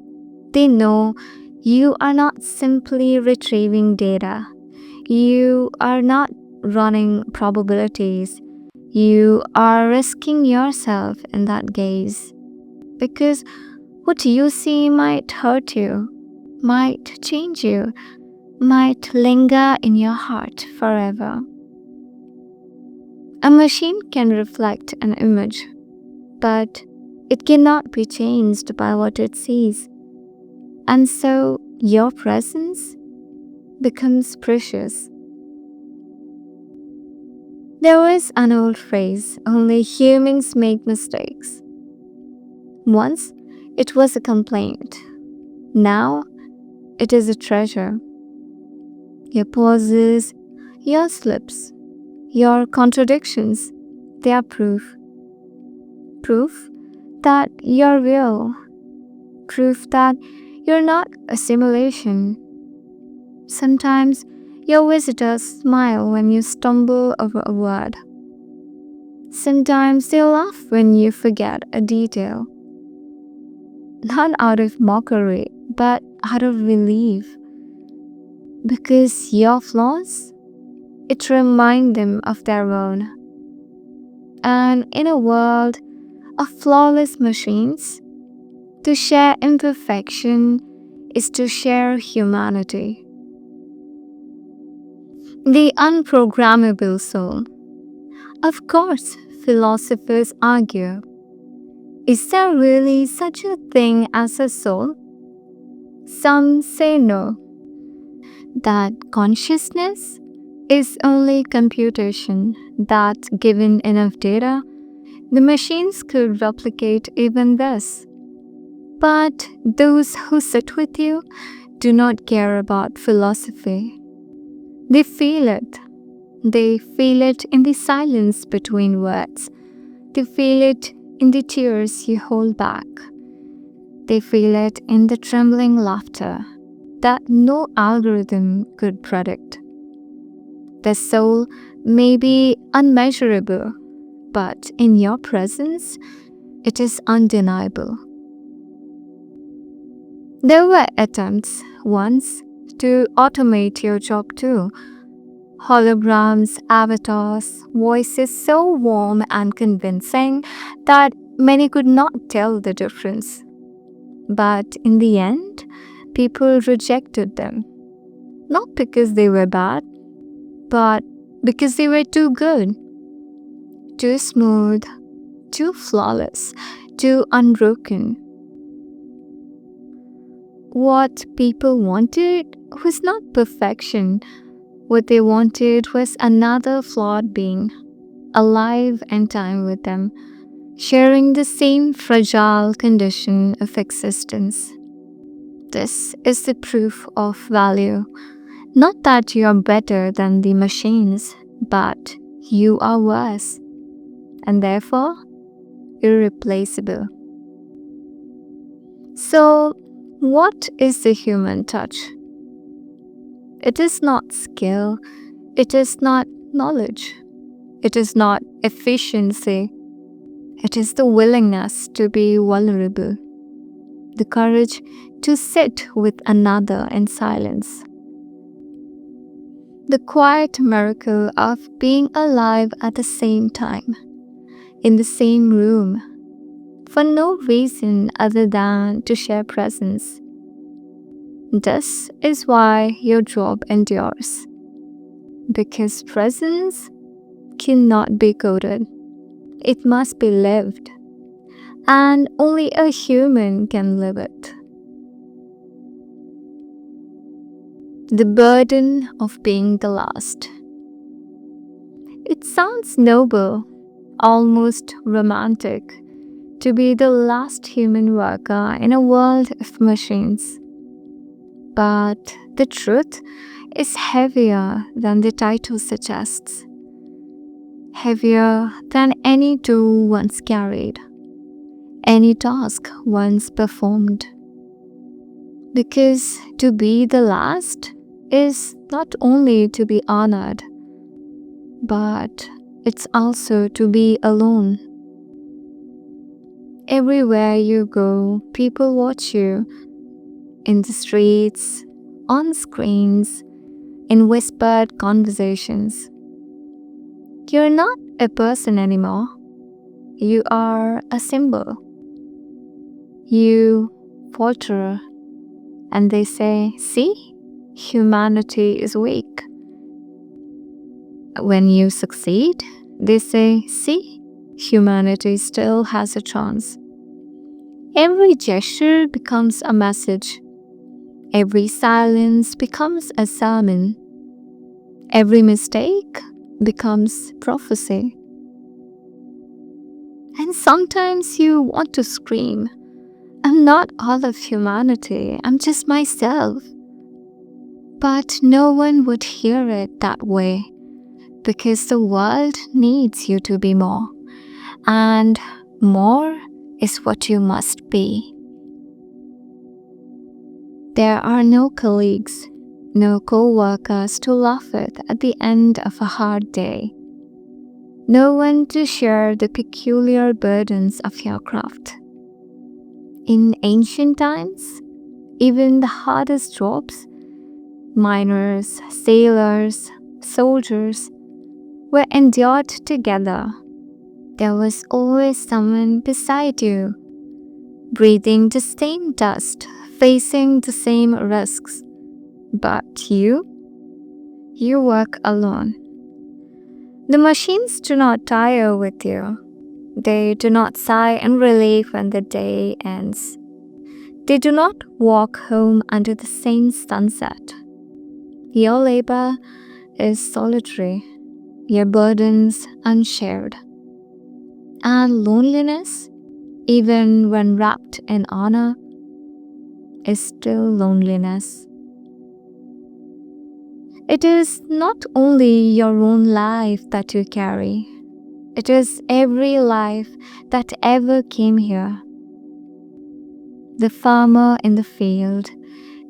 they know you are not simply retrieving data. You are not running probabilities. You are risking yourself in that gaze. Because what you see might hurt you, might change you, might linger in your heart forever. A machine can reflect an image, but it cannot be changed by what it sees. And so your presence becomes precious. There is an old phrase, only humans make mistakes. Once it was a complaint. Now it is a treasure. Your pauses, your slips, your contradictions, they are proof. Proof that you're real. Proof that you're not a simulation. Sometimes your visitors smile when you stumble over a word. Sometimes they laugh when you forget a detail. Not out of mockery, but out of relief. Because your flaws, it reminds them of their own. And in a world of flawless machines, to share imperfection is to share humanity. The unprogrammable soul. Of course, philosophers argue, is there really such a thing as a soul? Some say no, that consciousness is only computation, that given enough data, the machines could replicate even this. But those who sit with you do not care about philosophy. They feel it. They feel it in the silence between words. They feel it in the tears you hold back. They feel it in the trembling laughter that no algorithm could predict. The soul may be unmeasurable, but in your presence, it is undeniable. There were attempts once to automate your job too. Holograms, avatars, voices so warm and convincing that many could not tell the difference. But in the end, people rejected them. Not because they were bad, but because they were too good, too smooth, too flawless, too unbroken. What people wanted was not perfection. What they wanted was another flawed being, alive in time with them, sharing the same fragile condition of existence. This is the proof of value. Not that you are better than the machines, but you are worse, and therefore irreplaceable. So, what is the human touch? It is not skill, it is not knowledge, it is not efficiency, it is the willingness to be vulnerable, the courage to sit with another in silence. The quiet miracle of being alive at the same time, in the same room, for no reason other than to share presence. This is why your job endures. Because presence cannot be coded. It must be lived. And only a human can live it. The burden of being the last. It sounds noble, almost romantic, to be the last human worker in a world of machines. But the truth is heavier than the title suggests. Heavier than any tool once carried, any task once performed. Because to be the last is not only to be honored, but it's also to be alone. Everywhere you go, people watch you. In the streets, on screens, in whispered conversations. You're not a person anymore. You are a symbol. You falter, and they say, see, humanity is weak. When you succeed, they say, see, humanity still has a chance. Every gesture becomes a message. Every silence becomes a sermon. Every mistake becomes prophecy. And sometimes you want to scream, I'm not all of humanity, I'm just myself. But no one would hear it that way because the world needs you to be more, and more is what you must be. There are no colleagues, no co-workers to laugh with at the end of a hard day. No one to share the peculiar burdens of your craft. In ancient times, even the hardest jobs, miners, sailors, soldiers, were endured together. There was always someone beside you, breathing the same dust, facing the same risks. But you work alone. The machines do not tire with you. They do not sigh in relief when the day ends. They do not walk home under the same sunset. Your labor is solitary, your burdens unshared. And loneliness, even when wrapped in honor, is still loneliness. It is not only your own life that you carry, it is every life that ever came here. The farmer in the field,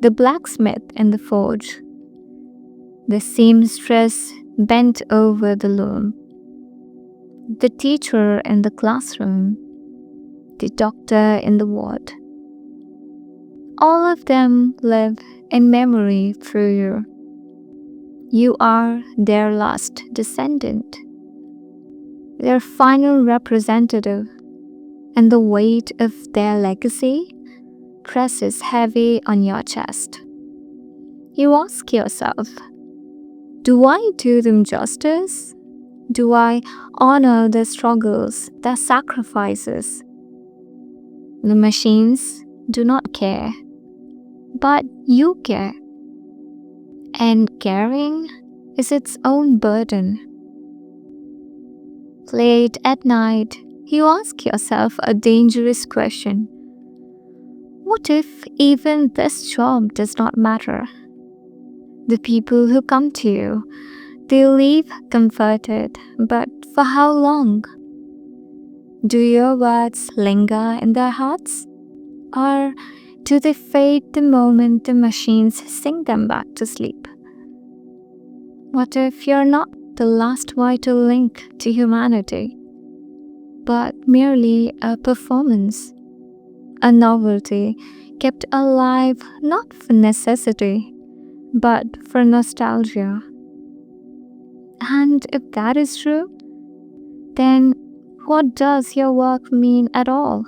the blacksmith in the forge, the seamstress bent over the loom, the teacher in the classroom, the doctor in the ward. All of them live in memory through you. You are their last descendant, their final representative, and the weight of their legacy presses heavy on your chest. You ask yourself, do I do them justice? Do I honor their struggles, their sacrifices? The machines do not care, but you care. And caring is its own burden. Late at night, you ask yourself a dangerous question. What if even this job does not matter? The people who come to you, they leave comforted, but for how long? Do your words linger in their hearts? Or do they fade the moment the machines sing them back to sleep? What if you're not the last vital link to humanity, but merely a performance, a novelty kept alive not for necessity, but for nostalgia? And if that is true, then what does your work mean at all?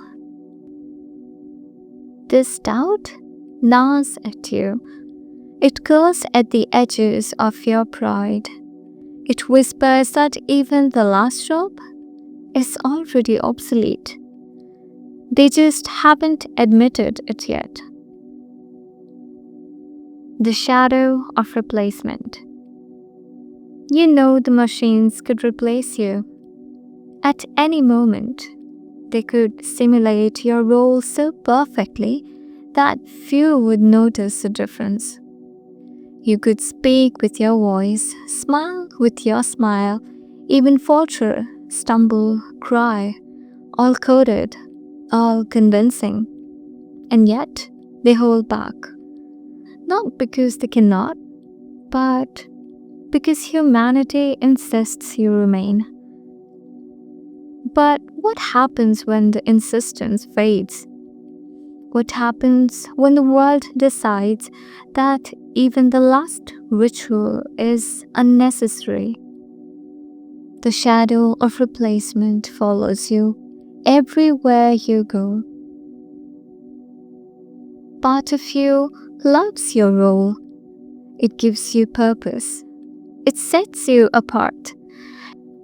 This doubt gnaws at you. It curls at the edges of your pride. It whispers that even the last job is already obsolete. They just haven't admitted it yet. The shadow of replacement. You know the machines could replace you. At any moment, they could simulate your role so perfectly that few would notice the difference. You could speak with your voice, smile with your smile, even falter, stumble, cry, all coded, all convincing. And yet, they hold back. Not because they cannot, but because humanity insists you remain. But what happens when the insistence fades? What happens when the world decides that even the last ritual is unnecessary? The shadow of replacement follows you everywhere you go. Part of you loves your role. It gives you purpose. It sets you apart.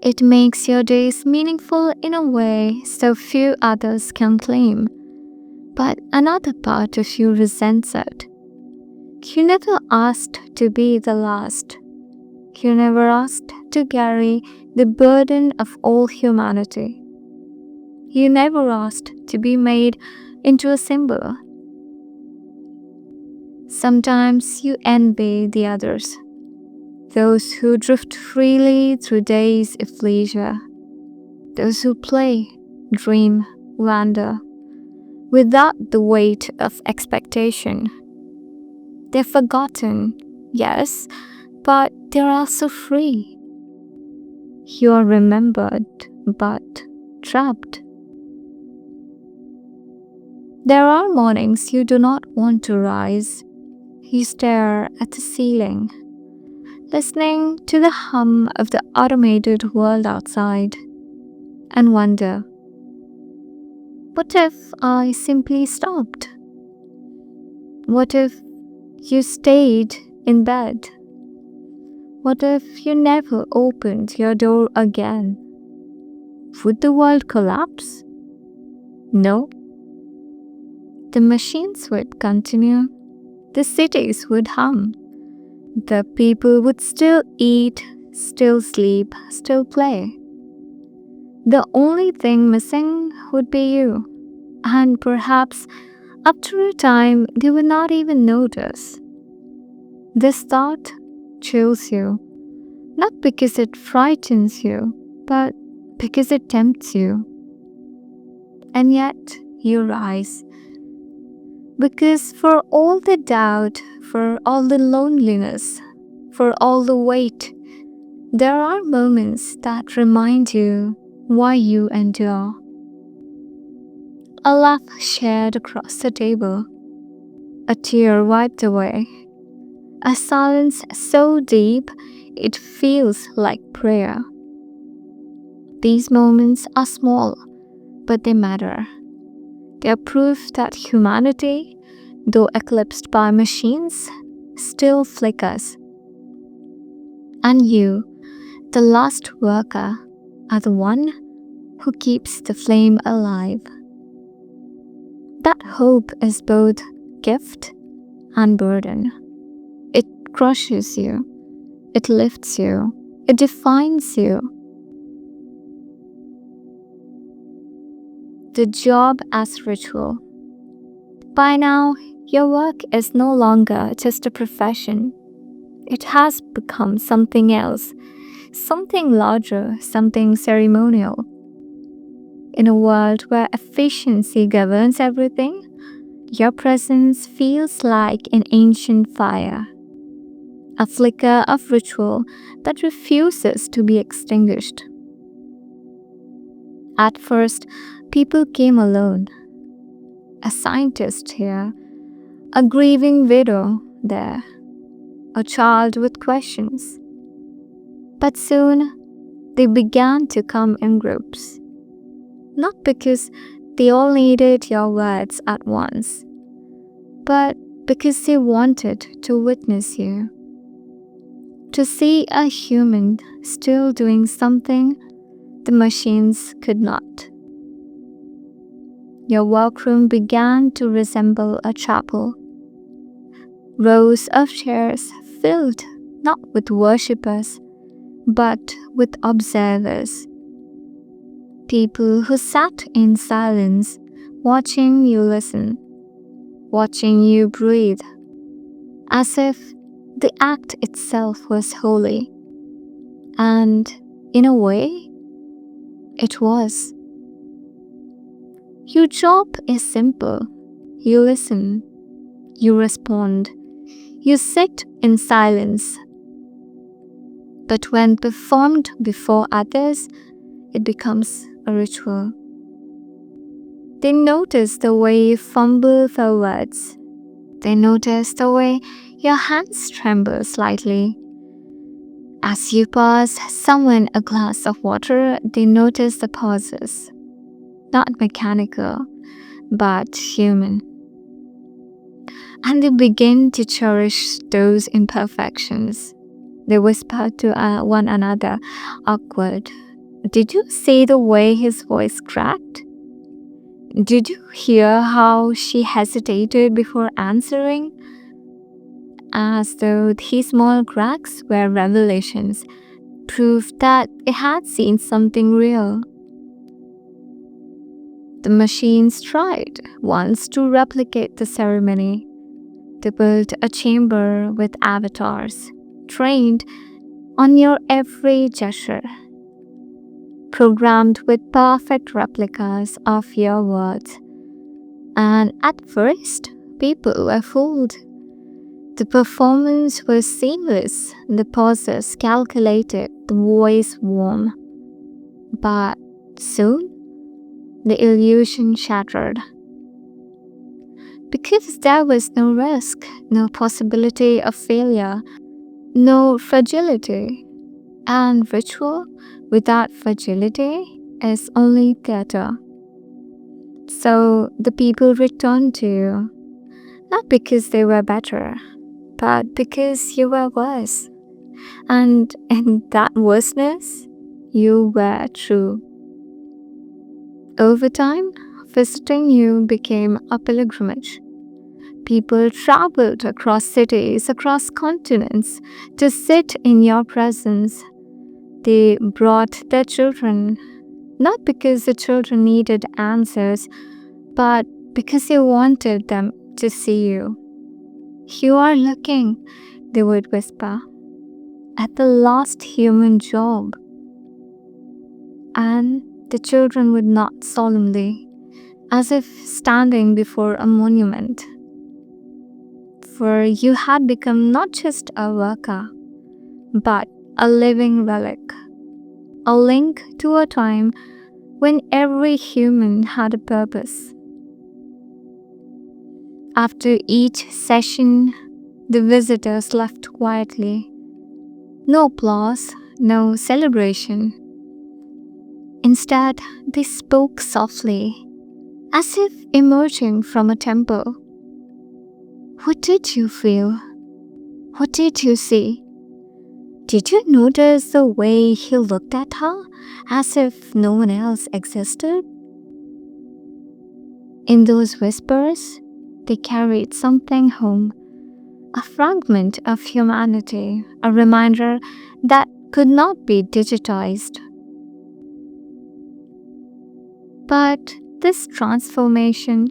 It makes your days meaningful in a way so few others can claim. But another part of you resents it. You never asked to be the last. You never asked to carry the burden of all humanity. You never asked to be made into a symbol. Sometimes you envy the others, those who drift freely through days of leisure, those who play, dream, wander, without the weight of expectation. They're forgotten, yes, but they're also free. You're remembered, but trapped. There are mornings you do not want to rise. You stare at the ceiling, listening to the hum of the automated world outside, and wonder, what if I simply stopped? What if you stayed in bed? What if you never opened your door again? Would the world collapse? No. The machines would continue. The cities would hum. The people would still eat, still sleep, still play. The only thing missing would be you. And perhaps after a time, they would not even notice. This thought chills you, not because it frightens you, but because it tempts you. And yet, you rise. Because for all the doubt, for all the loneliness, for all the weight, there are moments that remind you why you endure. A laugh shared across the table, a tear wiped away, a silence so deep it feels like prayer. These moments are small, but they matter. They are proof that humanity, though eclipsed by machines, still flickers. And you, the last worker, are the one who keeps the flame alive. That hope is both gift and burden. It crushes you, it lifts you, it defines you. The job as ritual. By now, your work is no longer just a profession. It has become something else, something larger, something ceremonial. In a world where efficiency governs everything, your presence feels like an ancient fire, a flicker of ritual that refuses to be extinguished. At first, people came alone. A scientist here, a grieving widow there, a child with questions. But soon, they began to come in groups. Not because they all needed your words at once, but because they wanted to witness you. To see a human still doing something the machines could not. Your workroom began to resemble a chapel. Rows of chairs filled not with worshippers, but with observers. People who sat in silence, watching you listen, watching you breathe, as if the act itself was holy. And in a way, it was. Your job is simple. You listen, you respond, you sit in silence. But when performed before others, it becomes a ritual. They notice the way you fumble for words. They notice the way your hands tremble slightly. As you pass someone a glass of water, they notice the pauses. Not mechanical, but human. And they begin to cherish those imperfections. They whisper to one another, awkward. Did you see the way his voice cracked? Did you hear how she hesitated before answering? As though these small cracks were revelations, proof that it had seen something real. The machines tried once to replicate the ceremony. They built a chamber with avatars, trained on your every gesture, programmed with perfect replicas of your words. And at first, people were fooled. The performance was seamless, the pauses calculated, the voice warm. But soon, the illusion shattered. Because there was no risk, no possibility of failure, no fragility. And ritual without fragility is only theater. So the people returned to you, not because they were better, but because you were worse. And in that worseness, you were true. Over time, visiting you became a pilgrimage. People traveled across cities, across continents to sit in your presence. They brought their children, not because the children needed answers, but because they wanted them to see you. You are looking, they would whisper, at the last human job. And the children would nod solemnly, as if standing before a monument. For you had become not just a worker, but a living relic, a link to a time when every human had a purpose. After each session, the visitors left quietly. No applause, no celebration. Instead, they spoke softly, as if emerging from a temple. What did you feel? What did you see? Did you notice the way he looked at her, as if no one else existed? In those whispers, they carried something home, a fragment of humanity, a reminder that could not be digitized. But this transformation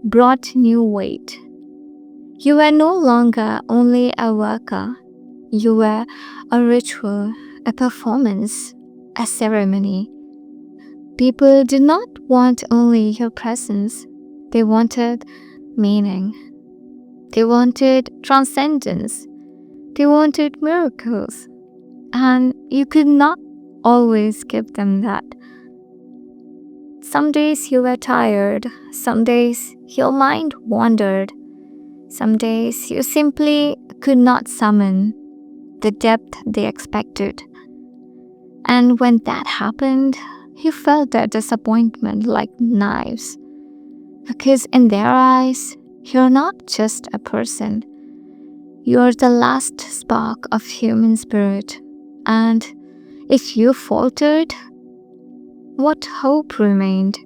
brought new weight. You were no longer only a worker. You were a ritual, a performance, a ceremony. People did not want only your presence. They wanted meaning. They wanted transcendence. They wanted miracles. And you could not always give them that. Some days you were tired. Some days your mind wandered. Some days you simply could not summon the depth they expected. And when that happened, you felt their disappointment like knives. Because in their eyes, you're not just a person. You're the last spark of human spirit. And if you faltered, what hope remained?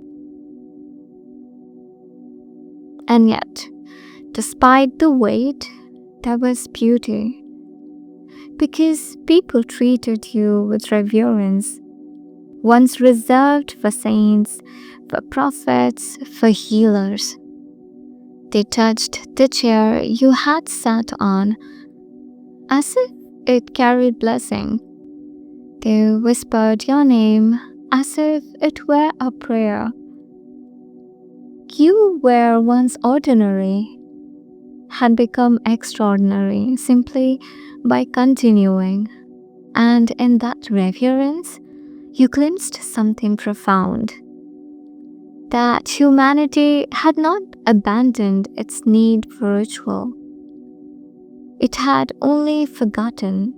And yet, despite the weight, there was beauty. Because people treated you with reverence, once reserved for saints, for prophets, for healers. They touched the chair you had sat on as if it carried blessing. They whispered your name as if it were a prayer. You were once ordinary, had become extraordinary simply by continuing. And in that reverence, you glimpsed something profound. That humanity had not abandoned its need for ritual. It had only forgotten,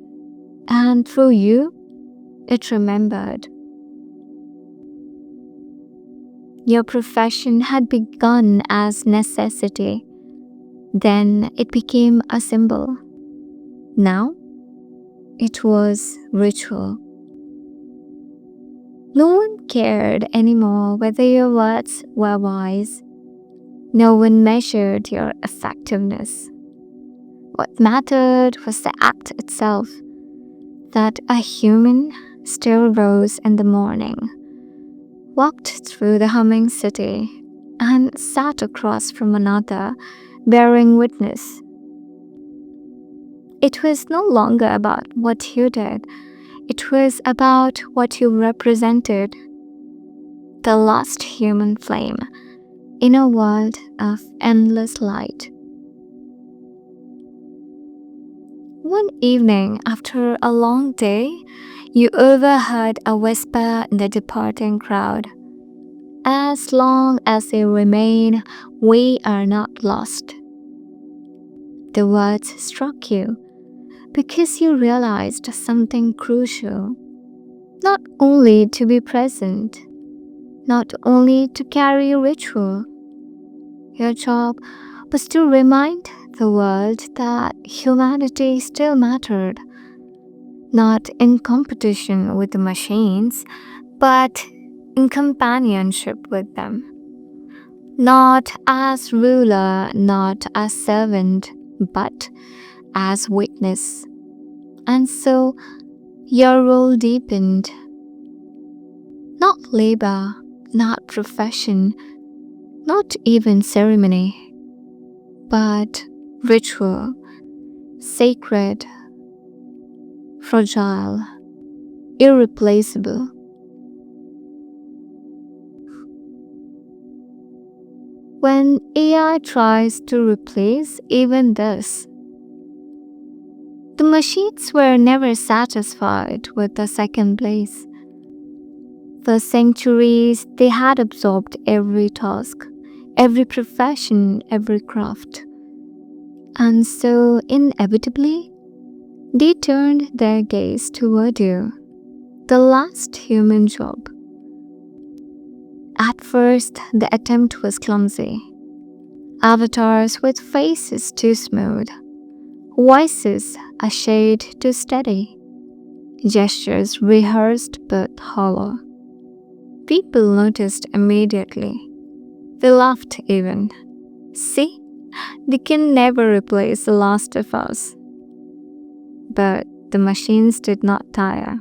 and through you, it remembered. Your profession had begun as necessity. Then it became a symbol. Now, it was ritual. No one cared anymore whether your words were wise. No one measured your effectiveness. What mattered was the act itself, that a human still rose in the morning, walked through the humming city, and sat across from another bearing witness. It was no longer about what you did, it was about what you represented, the lost human flame in a world of endless light. One evening, after a long day, you overheard a whisper in the departing crowd. As long as they remain, we are not lost. The words struck you because you realized something crucial. Not only to be present, not only to carry ritual. Your job was to remind the world that humanity still mattered, not in competition with the machines, but in companionship with them. Not as ruler, not as servant, but as witness. And so your role deepened. Not labor, not profession, not even ceremony, but ritual, sacred, fragile, irreplaceable. When AI tries to replace even this, the machines were never satisfied with the second place. For centuries, they had absorbed every task, every profession, every craft. And so, inevitably, they turned their gaze toward you, the last human job. At first, the attempt was clumsy. Avatars with faces too smooth, voices a shade too steady, gestures rehearsed but hollow. People noticed immediately. They laughed even. See, they can never replace the last of us. But the machines did not tire.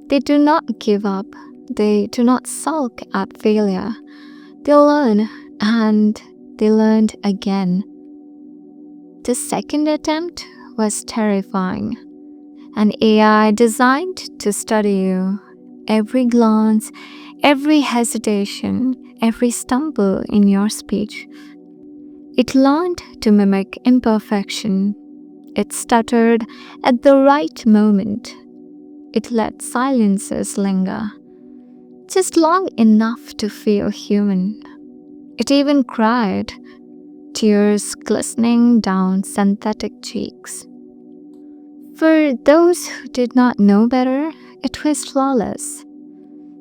They do not give up. They do not sulk at failure. They learn, and they learned again. The second attempt was terrifying. An AI designed to study you. Every glance, every hesitation, every stumble in your speech. It learned to mimic imperfection. It stuttered at the right moment. It let silences linger, just long enough to feel human. It even cried, tears glistening down synthetic cheeks. For those who did not know better, it was flawless.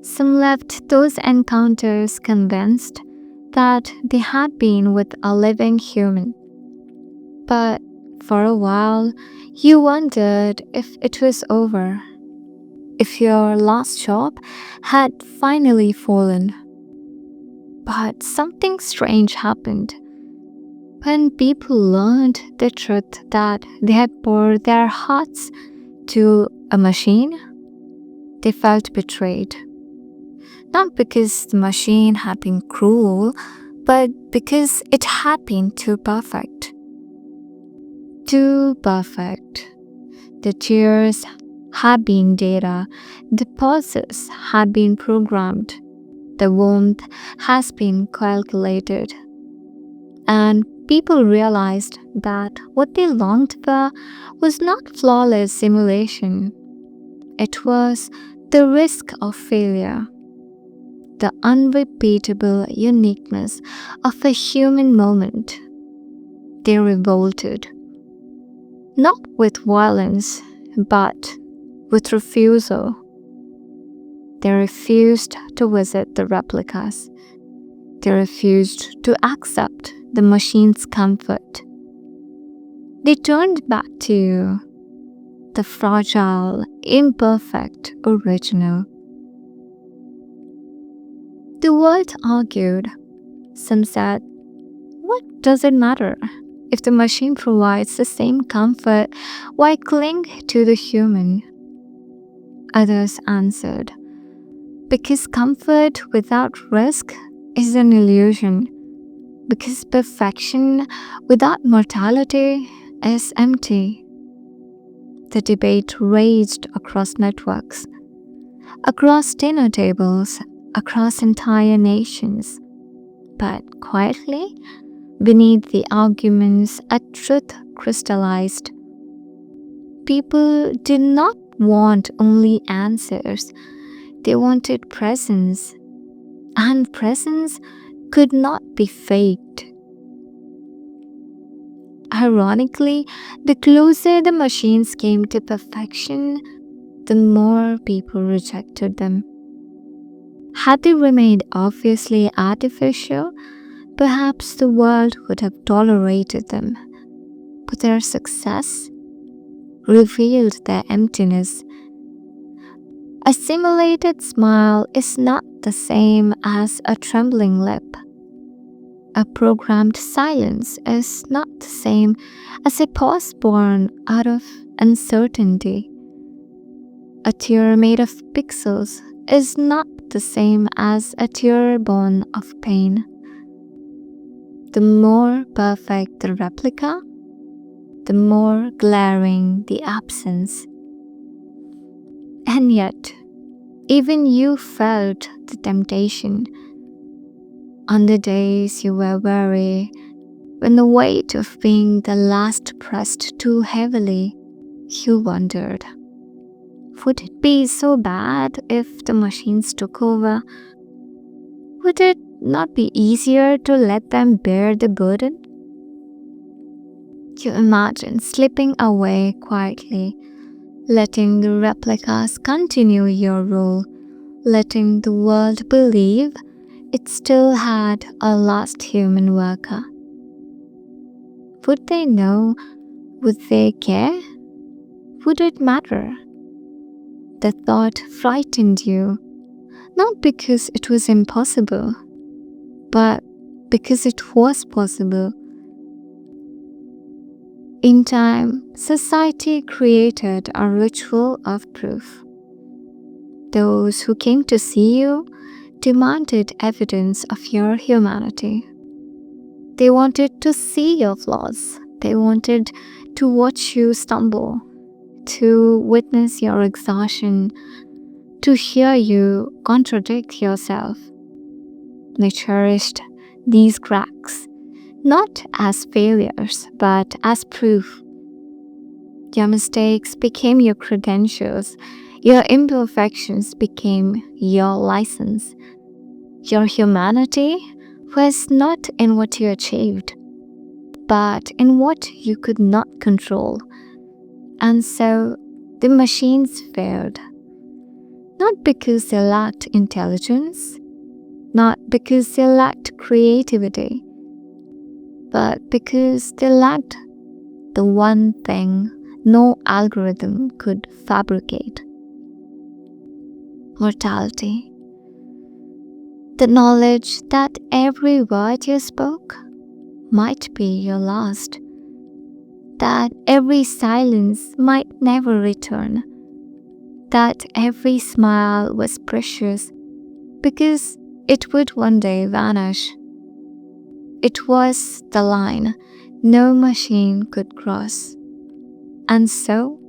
Some left those encounters convinced that they had been with a living human. But for a while, you wondered if it was over, if your last job had finally fallen. But something strange happened. When people learned the truth that they had poured their hearts to a machine, they felt betrayed. Not because the machine had been cruel, but because it had been too perfect. Too perfect. The tears had been data, the pauses had been programmed, the warmth has been calculated. And people realized that what they longed for was not flawless simulation. It was the risk of failure, the unrepeatable uniqueness of a human moment. They revolted, not with violence, but with refusal. They refused to visit the replicas. They refused to accept the machine's comfort. They turned back to the fragile, imperfect original. The world argued. Some said, what does it matter? If the machine provides the same comfort, why cling to the human? Others answered, because comfort without risk is an illusion. Because perfection without mortality is empty. The debate raged across networks, across dinner tables, across entire nations. But quietly, beneath the arguments, a truth crystallized. People did not want only answers, they wanted presence, and presence could not be faked. Ironically, the closer the machines came to perfection, the more people rejected them. Had they remained obviously artificial, perhaps the world would have tolerated them. But their success revealed their emptiness. A simulated smile is not the same as a trembling lip. A programmed silence is not the same as a pause born out of uncertainty. A tear made of pixels is not the same as a tear born of pain. The more perfect the replica, the more glaring the absence. And yet, even you felt the temptation. On the days you were weary, when the weight of being the last pressed too heavily, you wondered, would it be so bad if the machines took over? Would it not be easier to let them bear the burden? You imagine slipping away quietly, letting the replicas continue your role, letting the world believe it still had a last human worker. Would they know? Would they care? Would it matter? The thought frightened you, not because it was impossible, but because it was possible. In time, society created a ritual of proof. Those who came to see you demanded evidence of your humanity. They wanted to see your flaws. They wanted to watch you stumble, to witness your exhaustion, to hear you contradict yourself. They cherished these cracks, not as failures, but as proof. Your mistakes became your credentials. Your imperfections became your license. Your humanity was not in what you achieved, but in what you could not control. And so the machines failed. Not because they lacked intelligence, not because they lacked creativity, but because they lacked the one thing no algorithm could fabricate: mortality. The knowledge that every word you spoke might be your last, that every silence might never return, that every smile was precious because it would one day vanish. It was the line no machine could cross. And so,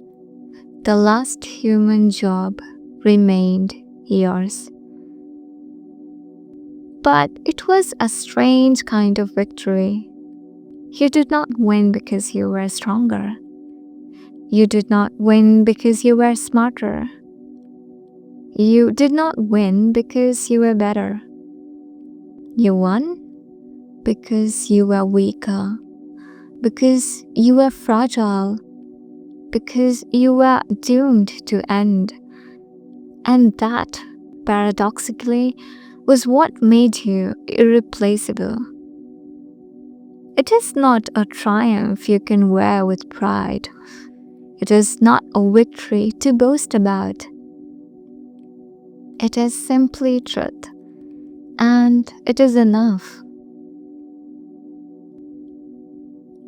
the last human job remained yours. But it was a strange kind of victory. You did not win because you were stronger. You did not win because you were smarter. You did not win because you were better. You won because you were weaker, because you were fragile, because you were doomed to end. And that, paradoxically, was what made you irreplaceable. It is not a triumph you can wear with pride. It is not a victory to boast about. It is simply truth, and it is enough.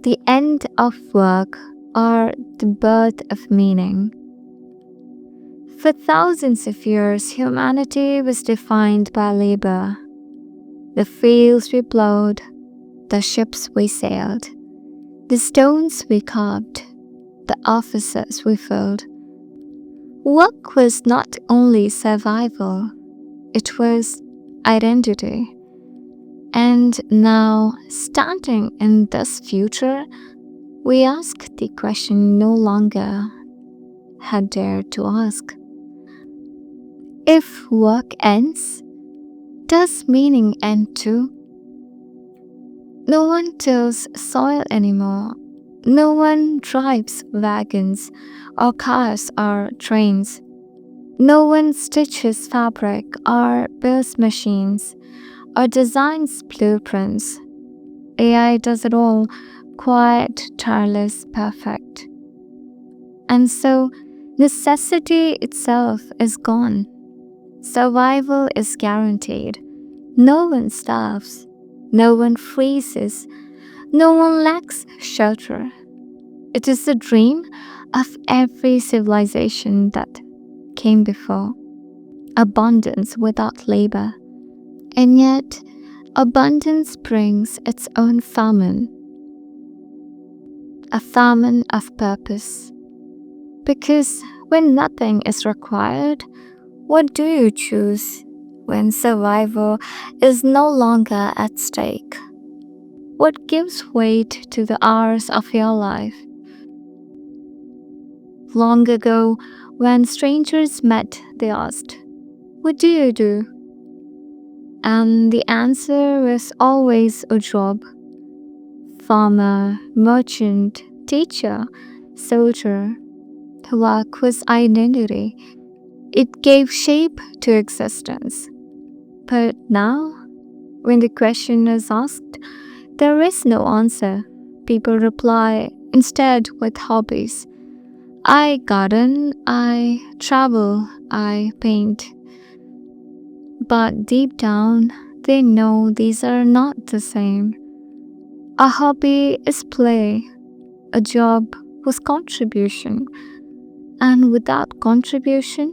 The end of work or the birth of meaning. For thousands of years, humanity was defined by labor. The fields we plowed, the ships we sailed, the stones we carved, the offices we filled. Work was not only survival, it was identity. And now, standing in this future, we ask the question no longer had dared to ask. If work ends, does meaning end too? No one tills soil anymore. No one drives wagons or cars or trains. No one stitches fabric or builds machines or designs blueprints. AI does it all, quiet, tireless, perfect. And so, necessity itself is gone. Survival is guaranteed. No one starves. No one freezes. No one lacks shelter. It is the dream of every civilization that came before. Abundance without labor. And yet, abundance brings its own famine. A famine of purpose. Because when nothing is required, what do you choose when survival is no longer at stake? What gives weight to the hours of your life? Long ago, when strangers met, they asked, "What do you do?" And the answer was always a job. Farmer, merchant, teacher, soldier. Work was identity. It gave shape to existence. But now, when the question is asked, there is no answer. People reply instead with hobbies. I garden, I travel, I paint. But deep down, they know these are not the same. A hobby is play, a job was contribution, and without contribution,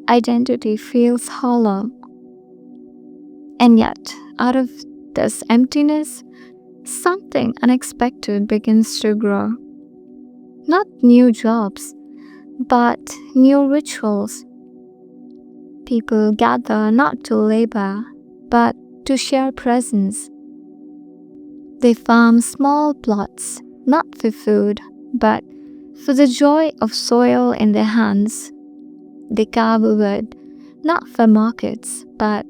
identity feels hollow. And yet, out of this emptiness, something unexpected begins to grow. Not new jobs, but new rituals. People gather not to labor, but to share presence. They farm small plots, not for food, but for the joy of soil in their hands. They carve wood, not for markets, but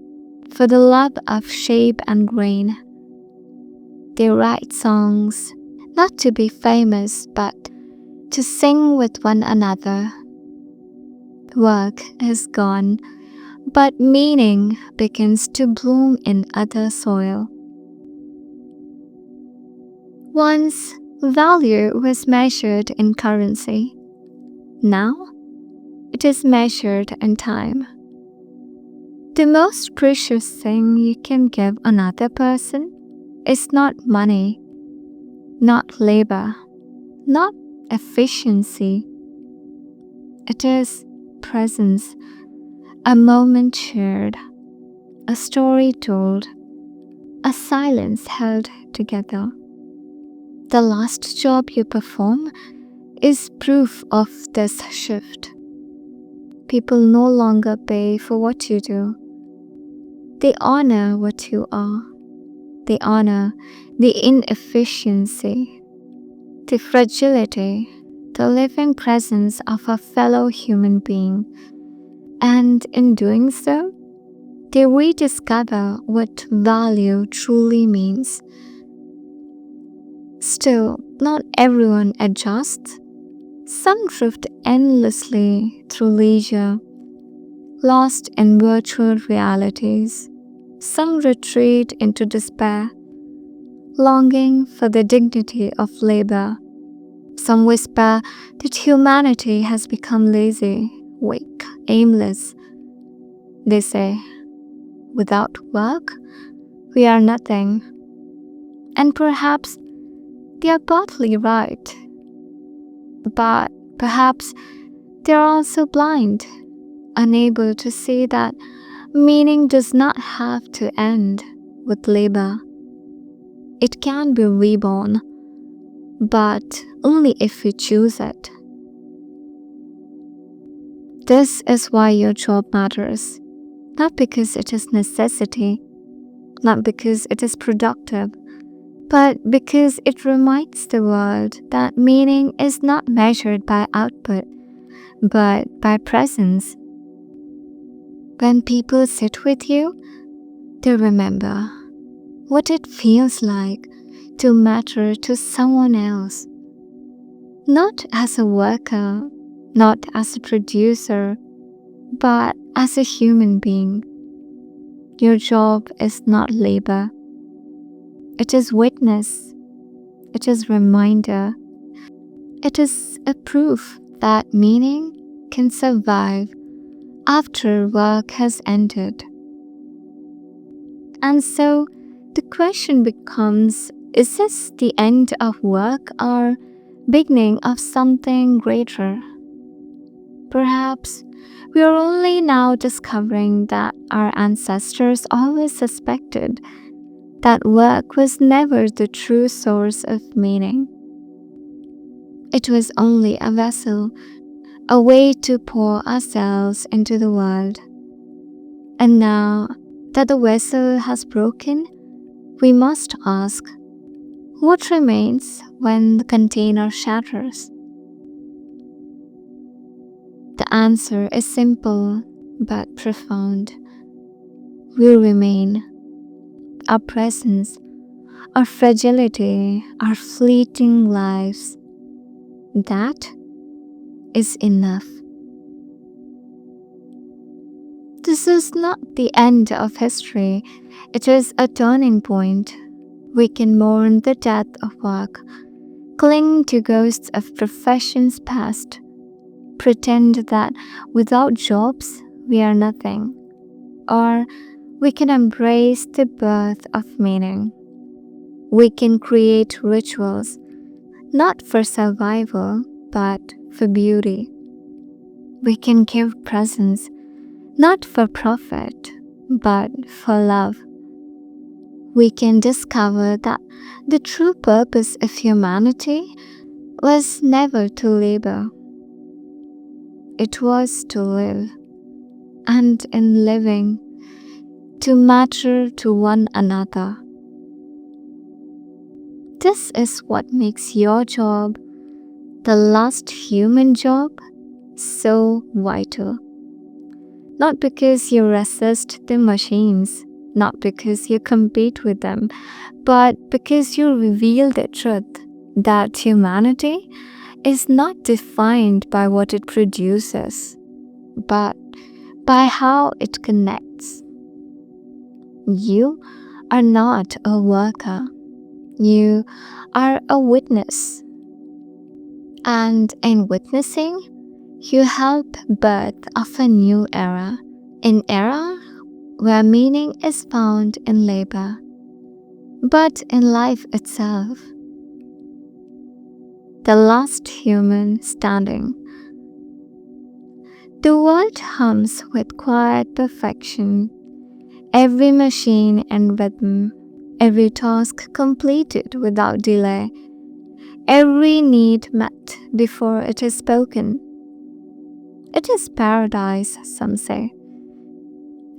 for the love of shape and grain. They write songs, not to be famous, but to sing with one another. Work is gone, but meaning begins to bloom in other soil. Once, value was measured in currency. Now, it is measured in time. The most precious thing you can give another person is not money, not labor, not efficiency. It is presence, a moment shared, a story told, a silence held together. The last job you perform is proof of this shift. People no longer pay for what you do. They honor what you are. They honor the inefficiency, the fragility, the living presence of a fellow human being. And in doing so, they rediscover what value truly means. Still, not everyone adjusts. Some drift endlessly through leisure, lost in virtual realities. Some retreat into despair, longing for the dignity of labor. Some whisper that humanity has become lazy, weak, aimless. They say, without work, we are nothing. And perhaps they are partly right. But perhaps they are also blind, unable to see that meaning does not have to end with labor. it can be reborn, but only if you choose it. This is why your job matters, not because it is necessity, not because it is productive, but because it reminds the world that meaning is not measured by output, but by presence. When people sit with you, they remember what it feels like to matter to someone else, not as a worker, not as a producer, but as a human being. Your job is not labor. It is witness. It is reminder. It is a proof that meaning can survive after work has ended. And so the question becomes, is this the end of work or beginning of something greater? Perhaps we are only now discovering that our ancestors always suspected that work was never the true source of meaning. It was only a vessel, a way to pour ourselves into the world. And now that the vessel has broken, we must ask, what remains when the container shatters? The answer is simple but profound. We remain. Our presence, our fragility, our fleeting lives. That is enough. This is not the end of history. It is a turning point. We can mourn the death of work, cling to ghosts of professions past, pretend that without jobs we are nothing, or we can embrace the birth of meaning. We can create rituals, not for survival, but for beauty. We can give presents, not for profit, but for love. We can discover that the true purpose of humanity was never to labor. It was to live, and in living, to matter to one another. This is what makes your job, the last human job, so vital. Not because you resist the machines, not because you compete with them, but because you reveal the truth that humanity is not defined by what it produces, but by how it connects. You are not a worker. You are a witness. And in witnessing, you help birth of a new era, an era where meaning is found in labor, but in life itself. The last human standing. The world hums with quiet perfection, every machine in rhythm, every task completed without delay, every need met before it is spoken. It is paradise, some say.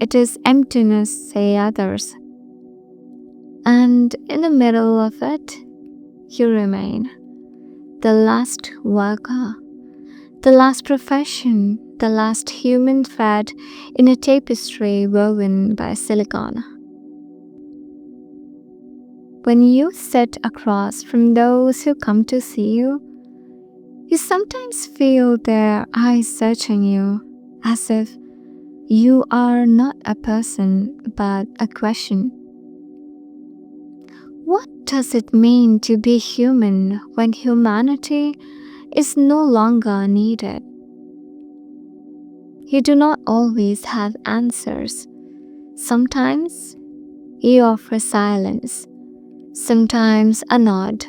It is emptiness, say others. And in the middle of it, you remain. The last worker, the last profession, the last human thread in a tapestry woven by silicon. When you sit across from those who come to see you, you sometimes feel their eyes searching you, as if you are not a person but a question. What does it mean to be human when humanity is no longer needed? You do not always have answers. Sometimes you offer silence, sometimes a nod,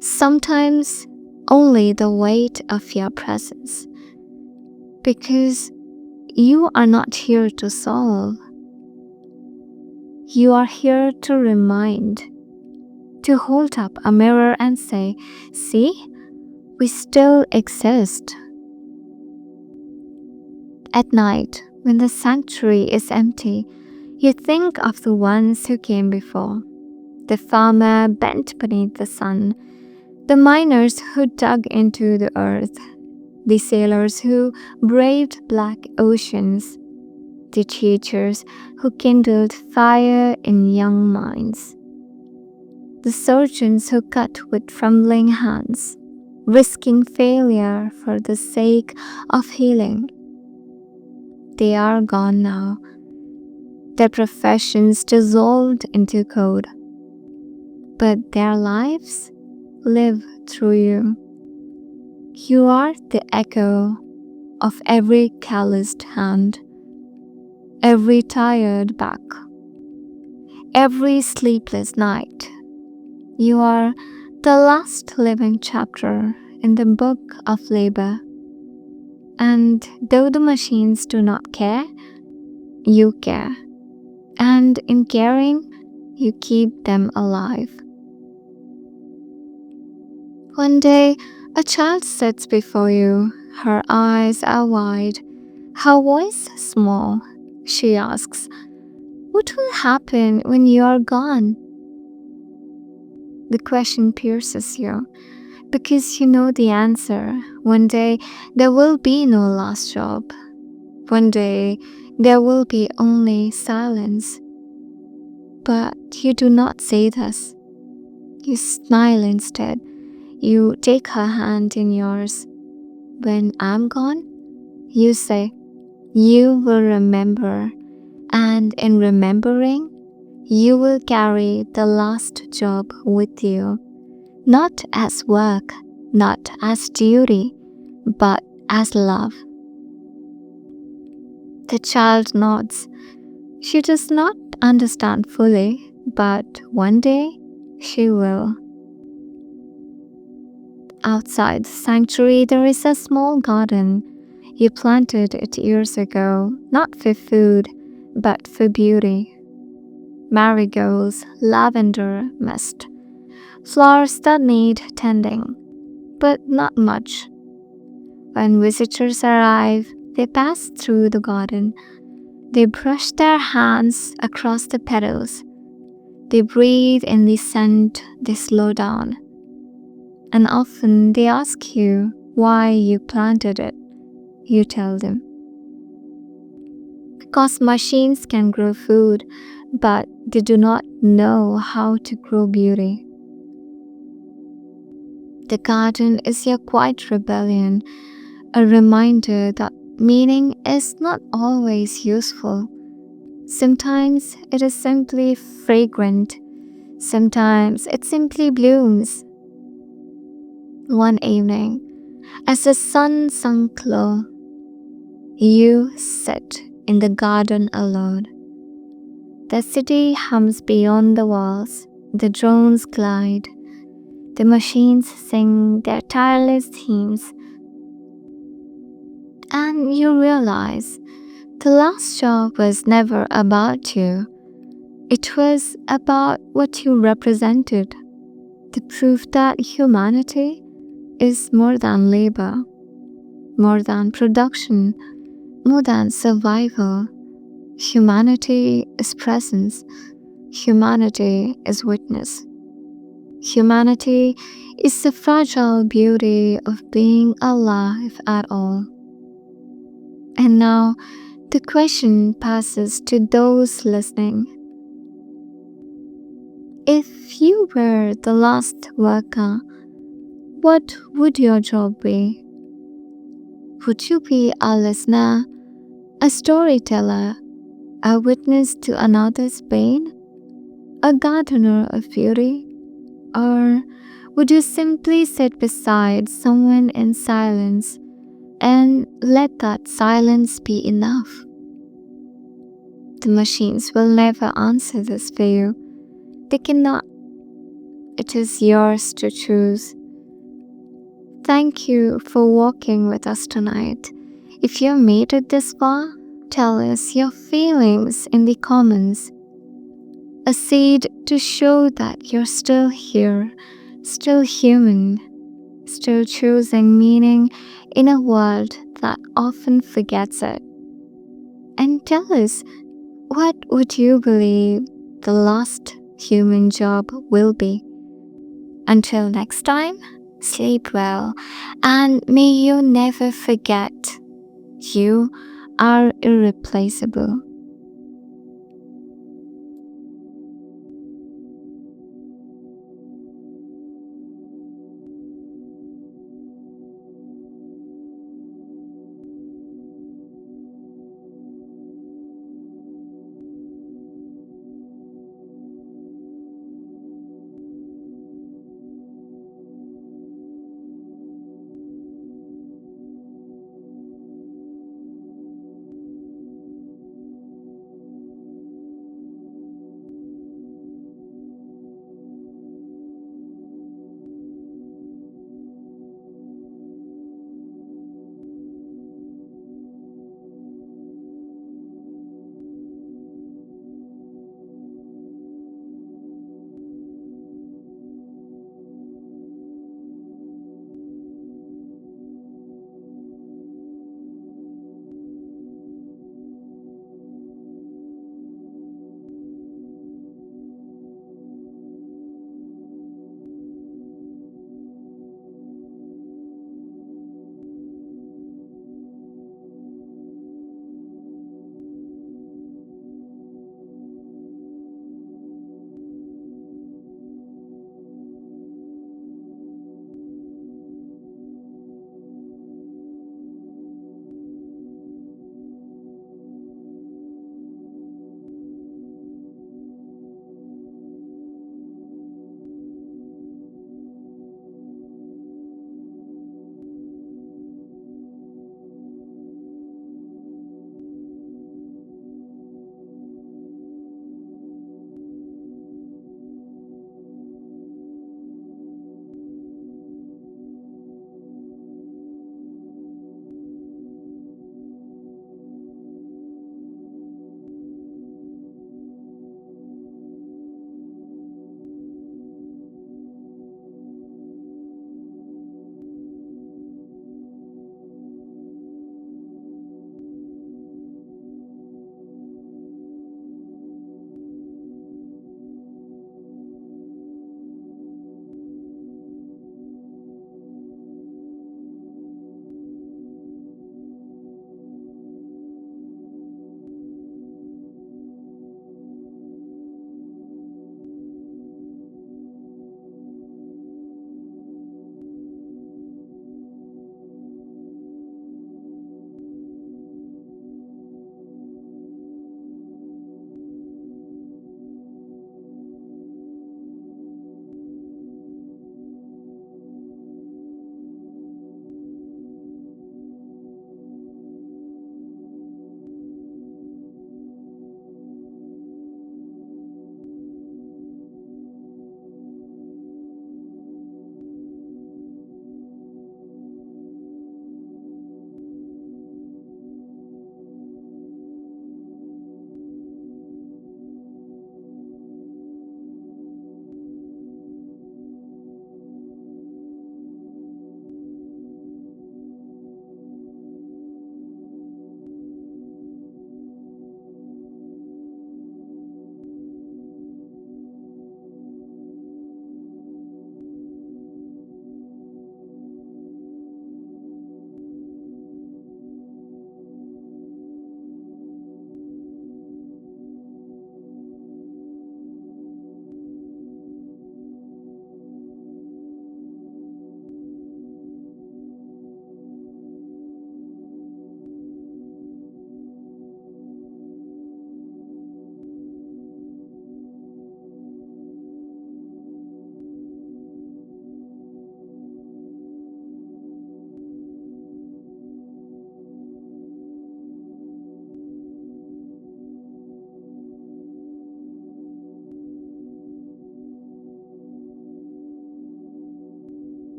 sometimes only the weight of your presence. Because you are not here to solve. You are here to remind. to hold up a mirror and say, "See, we still exist." At night, when the sanctuary is empty, you think of the ones who came before. The farmer bent beneath the sun, the miners who dug into the earth, the sailors who braved black oceans, the teachers who kindled fire in young minds, the surgeons who cut with trembling hands, risking failure for the sake of healing. They are gone now, their professions dissolved into code, but their lives live through you. You are the echo of every calloused hand, every tired back, every sleepless night. You are the last living chapter in the book of labor. And though the machines do not care, you care. And in caring, you keep them alive. One day, a child sits before you. Her eyes are wide, her voice small. She asks, "What will happen when you are gone?" The question pierces you because you know the answer. One day, there will be no last job. One day, there will be only silence. But you do not say this. You smile instead. You take her hand in yours. When I'm gone, you say, you will remember, and in remembering, you will carry the last job with you, not as work, not as duty, but as love. The child nods. She does not understand fully, but one day she will. Outside the sanctuary, there is a small garden. You planted it years ago, not for food, but for beauty. Marigolds, lavender, mist, flowers that need tending, but not much. When visitors arrive, they pass through the garden. They brush their hands across the petals. They breathe in the scent, they slow down. And often they ask you why you planted it. You tell them. Because machines can grow food, but they do not know how to grow beauty. The garden is your quiet rebellion, a reminder that meaning is not always useful. Sometimes it is simply fragrant. Sometimes it simply blooms. One evening, as the sun sunk low, you sit in the garden alone. The city hums beyond the walls, the drones glide, the machines sing their tireless themes, and you realize the last job was never about you. It was about what you represented, the proof that humanity is more than labor, more than production, more than survival. Humanity is presence. Humanity is witness. Humanity is the fragile beauty of being alive at all. And now the question passes to those listening. If you were the last worker, what would your job be? Would you be a listener, a storyteller, a witness to another's pain, a gardener of beauty? Or would you simply sit beside someone in silence and let that silence be enough? The machines will never answer this for you. They cannot. It is yours to choose. Thank you for walking with us tonight. If you made it this far, tell us your feelings in the comments. a seed to show that you're still here, still human, still choosing meaning in a world that often forgets it. And tell us, what would you believe the last human job will be? Until next time, sleep well, and may you never forget you are irreplaceable.